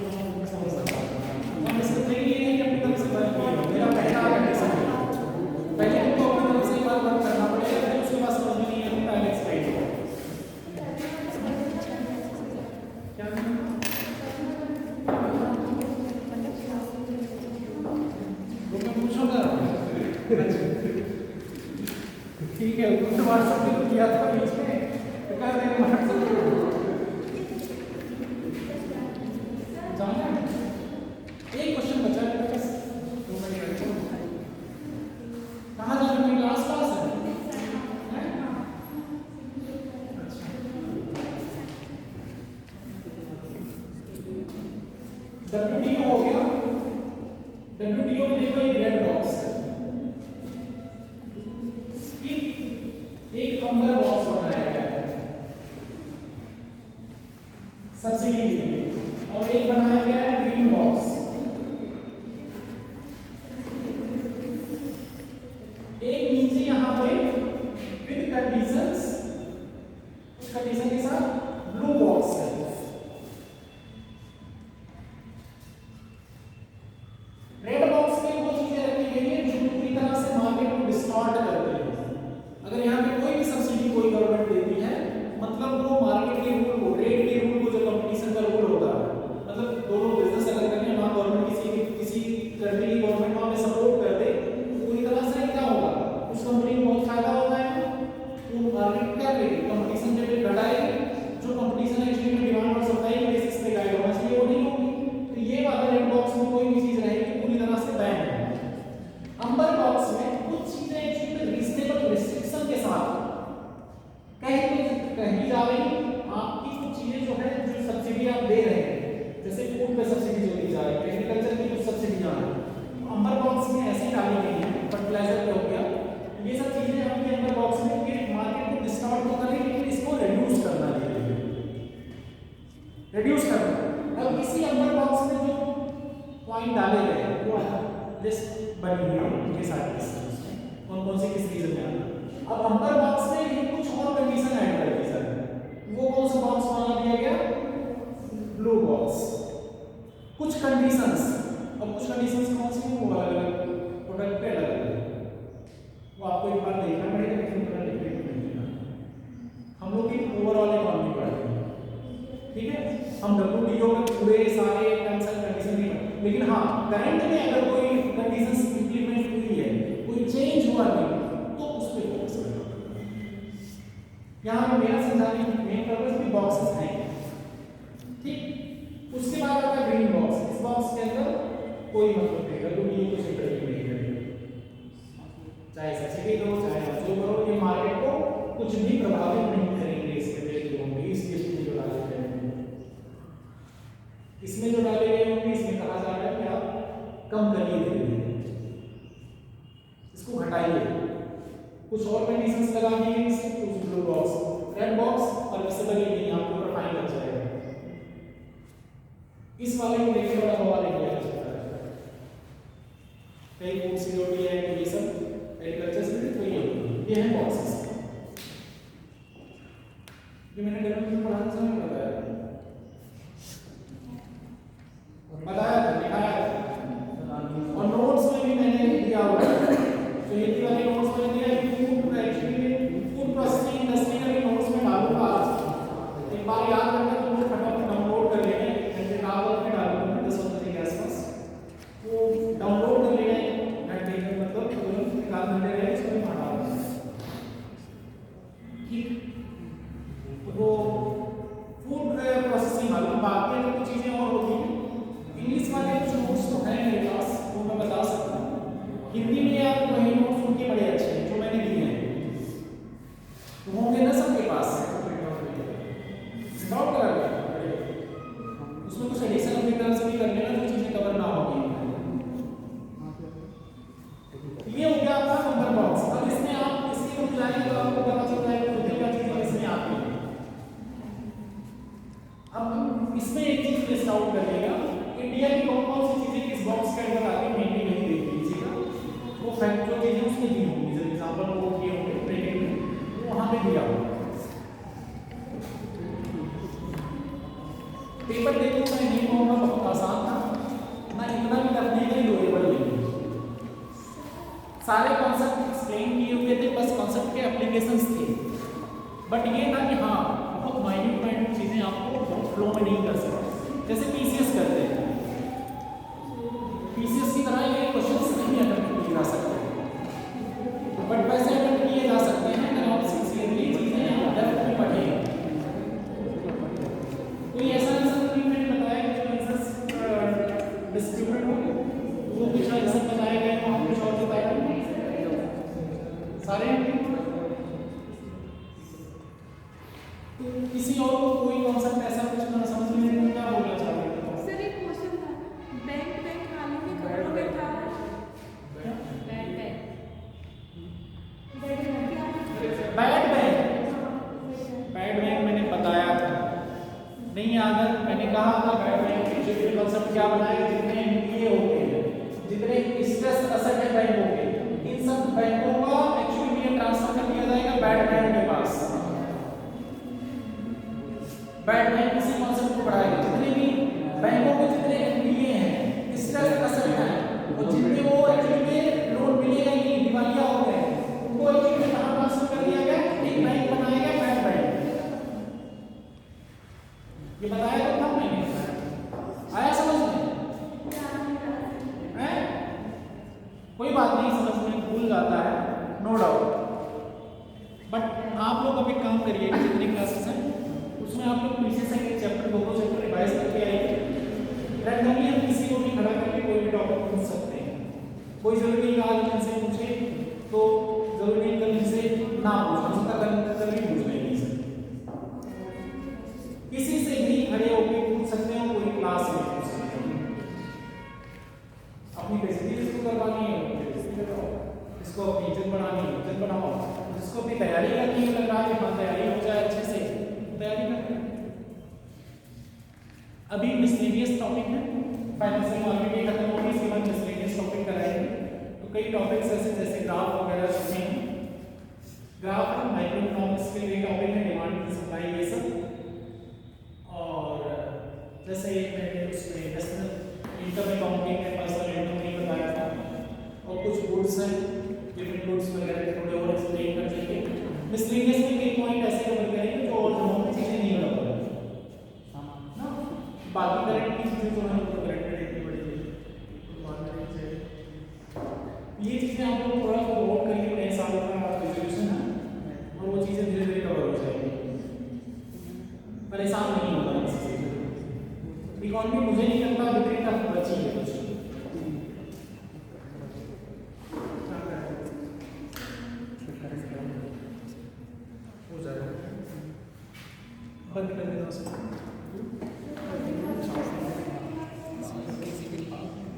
A: समझ सकता है। हम इसको नहीं ये नहीं कि अपनी तरफ से वर्क करें, मेरा पहला कंडीशन है पहले हमको अपनी तरफ से एक बार वर्क करना पड़ेगा, फिर उसके बाद समझ में नहीं है तो पहले एक्सप्लेन करो क्या वो मैं पूछूंगा। ठीक है, वो व्हाट्सएप पे तो किया था बीच में, तो कर देंगे व्हाट्सएप पे जाना। एक क्वेश्चन बचा है मेरे पास, तो मैं करता हूँ। कहाँ जाना है? मेरी आस पास है। WTO हो गया। WTO में देखो एक रेड बॉक्स है, एक अम्बर बॉक्स बनाया गया है सब्सिडी के लिए, और एक बनाया गया है ग्रीन बॉक्स। एक नीचे यहाँ पे विद कंडीशंस, उस कंडीशन के साथ ब्लू बॉक्स है। रेड बॉक्स में वो चीजें रखी गई है जो पूरी तरह से मार्केट को डिस्टॉर्ट करती है। अगर यहाँ पे कोई भी सब्सिडी कोई गवर्नमेंट देती है, मतलब वो मार्केट के रूल को, रेट के रूल को, जो कंपटीशन का रूल होता है, मतलब दोनों बिजनेस अगर करें, वहाँ गवर्नमेंट किसी कंट्री की गवर्नमेंट वहाँ पे सपोर्ट कर दे तो पूरी तरह से क्या होगा, उस कंपनी को बहुत फायदा होता है। वो मार्केट क्या करेगी, कंपटीशन जब घटाएगी, जो कंपटीशन है एक्चुअली में डिमांड और सप्लाई के बेसिस पे गाइड होना चाहिए, वो नहीं होगी। तो ये वाला रेड बॉक्स में कोई भी चीज रहेगी पूरी तरह से बैन है। अंबर बॉक्स में कुछ चीजें एक्चुअली रीजनेबल रिस्ट्रिक्शन के साथ कहीं जा रही, आपकी कुछ चीजें जो है, जो सब्सिडी आप दे रहे हैं, जैसे फूड पे सब्सिडी जो दी जा रही है, एग्रीकल्चर की कुछ सब्सिडी जा रही है, अंबर बॉक्स में ऐसी डाली गई है। फर्टिलाइजर पे हो गया, ये सब चीजें आपके अंबर बॉक्स में कि मार्केट को डिस्काउंट तो करें, लेकिन इसको रिड्यूस करना है, रिड्यूस करना। अब इसी अंबर बॉक्स में जो पॉइंट डाले गए हैं वो लिस्ट बनी हुई है, ये सारी लिस्ट कौन कौन सी किस रीजन में आना। अब अंबर बॉक्स में ये कुछ और कंडीशन ऐड कर दी सर, वो कौन सा बॉक्स बना दिया गया, ब्लू बॉक्स। कुछ कंडीशंस, अब कुछ कंडीशंस कौन सी, वो अलग प्रोडक्ट पे अलग है, वो आपको एक बार देखना पड़ेगा, लेकिन पूरा लिखना पड़ेगा। हम लोग की ओवरऑल इकोनॉमी पढ़ेंगे, ठीक है। हम WTO में पूरे सारे टर्म्स एंड कंडीशन नहीं, लेकिन हाँ करंट में अगर कोई कंडीशंस इंप्लीमेंट हुई है, कोई चेंज हुआ नहीं, तो उस पे फोकस करना। यहाँ पे मेरा समझाने की मेन पर्पस भी बॉक्सेस हैं, ठीक। उसके बाद आता है ग्रीन बॉक्स। इस बॉक्स के अंदर कोई मतलब नहीं, WTO को सेपरेट नहीं करेगा, चाहे सब्सिडी दो चाहे जो करो, ये मार्केट को कुछ भी प्रभावित नहीं करेंगे। इसके जो होंगे इस लिस्ट में जो डाले गए होंगे, इसमें जो डाले गए होंगे, इसमें कहा जा रहा है कि आप कम करिए धीरे-धीरे, इसको घटाइए। कुछ और कंडीशंस लगा दी हैं इसमें, कुछ ब्लू बॉक्स, रेड बॉक्स और विजिबल नहीं, आपको ऊपर फाइन लग जाएगा। इस वाले को देखिए, बड़ा हवा लग गया है, कई फूड सिक्योरिटी है, ये सब एग्रीकल्चर से तो ये है बॉक्सेस। ये मैंने डेवलपमेंट में पढ़ाने समय बताया था, दिखाया था, और नोट्स में भी मैंने दिया हुआ है। तो हिंदी वाले नोट्स में दिया कि food actually food processing industry का भी नोट्स में डालूंगा। एक बार याद करके तो मुझे फटाफट डाउनलोड कर लेंगे, घंटे का वक्त में डालूंगा 10 बजे के आसपास, वो डाउनलोड कर लेंगे घंटे में, मतलब तुरंत निकाल घंटे रहे उसमें पढ़ा ठीक। वो फूड अब इसमें एक चीज लिस्ट आउट करिएगा, इंडिया की कौन कौन सी चीजें किस बॉक्स के अंदर आती है, मेनली नहीं देख लीजिएगा, वो फैक्ट जो चीजें उसमें दी होंगी, जैसे एग्जांपल वो किए होंगे ब्रेकेट में, वो वहां पे दिया होगा। पेपर देखो मैं नहीं कहूँगा बहुत आसान था ना, इतना भी टफ नहीं, लोएबल नहीं, सारे कॉन्सेप्ट एक्सप्लेन किए हुए थे, बस कॉन्सेप्ट के एप्लीकेशंस थे, बट ये था कि हाँ बहुत माइन्यूट चीजें आपको बहुत फ्लो में नहीं कर सकते, जैसे पीसीएस करते हैं, पीसीएस की तरह ये क्वेश्चंस नहीं अटेम्प्ट किए जा सकते, बट वैसे अटेम्प्ट किए जा सकते हैं अगर आप सिंसियरली चीजें डेप्थ में पढ़ेंगे। कोई ऐसा आंसर नहीं मैंने बताया जो आंसर्स डिस्ट्रीब्यूटेड हो, वो कुछ आंसर बताए गए हो, आप कुछ और बताए सारे, तो किसी और को कोई कॉन्सेप्ट ऐसा कुछ ना समझ में नहीं, क्या बोलना चाह रहे हो?
B: सर एक क्वेश्चन था, बैंक वालों के कपड़ों में था बैड बैंक मैंने बताया था, नहीं याद है, मैंने कहा था बैड बैंक के जो कॉन्सेप्ट क्या बनाएगा, जितने एनपीए हो गए, जितने स्ट्रेस एसेट है बैंकों के, इन सब बैंकों का एक्चुअली में ट्रांसफर कर दिया जाएगा बैड बैंक के पास। बैड बैंक इसी कॉन्सेप्ट को बढ़ाएगा, जितने भी बैंकों के जितने एनपीए हैं, स्ट्रेस एसेट हैं, वो जितने वो एक्चुअली में लोन मिलेगा ही नहीं, दिवालिया हो गए, उनको एक्चुअली में कहां ट्रांसफर कर दिया गया, एक बैंक बनाएगा बैड बैंक। ये बताया तो था मैंने, आया समझ में? हैं? कोई बात नहीं, समझ में भूल जाता है, नो डाउट, बट आप लोग अब एक काम करिए, जितनी क्लासेस हैं उसमें आप लोग पीछे से एक चैप्टर दो चैप्टर रिवाइज करके आइए, रैंडमली हम किसी को भी खड़ा करके कोई भी टॉपिक पूछ सकते हैं, कोई जरूरी नहीं आज इनसे पूछे तो जरूरी नहीं कल इनसे ना पूछना, उसका कल भी पूछ लेंगे सर, किसी से भी खड़े होकर पूछ सकते हो, पूरी क्लास में पूछ सकते हो, अपनी बेइज्जती इसको करवानी है इसको अपनी इज्जत बढ़ानी है, इज्जत बढ़ाओ, जिसको अपनी तैयारी करनी है, लग रहा है हाँ तैयारी हो जाए अच्छे से, तैयारी कर। अभी मिसलेनियस टॉपिक है, फाइनेंशियल मार्केट खत्म होगी, इसके बाद मिसलेनियस टॉपिक कराएंगे, तो कई टॉपिक्स ऐसे जैसे ग्राफ वगैरह चुने हैं, ग्राफ माइक्रो इकोनॉमिक्स के लिए टॉपिक है, डिमांड सप्लाई ये सब, और जैसे मैंने उसमें नेशनल इनकम अकाउंटिंग में पर्सनल इनकम नहीं बताया था, और कुछ गुड्स हैं, डिफरेंट गुड्स वगैरह थोड़े और एक्सप्लेन कर देंगे, मिसलेनियस में कई पॉइंट ऐसे कवर करेंगे जो और नॉर्मल चीजें नहीं कवर ना, बाकी करंट की चीजें जो है वो करंट रेट की बड़ी ये चीजें आप लोग थोड़ा सा नोट करिए, नए साल का रिजोल्यूशन है, और वो चीजें धीरे धीरे कवर हो जाएंगी, परेशान नहीं होगा किसी से। इकोनॉमी मुझे नहीं लगता अभी तक बची है कुछ, हो जाएगा बंद कर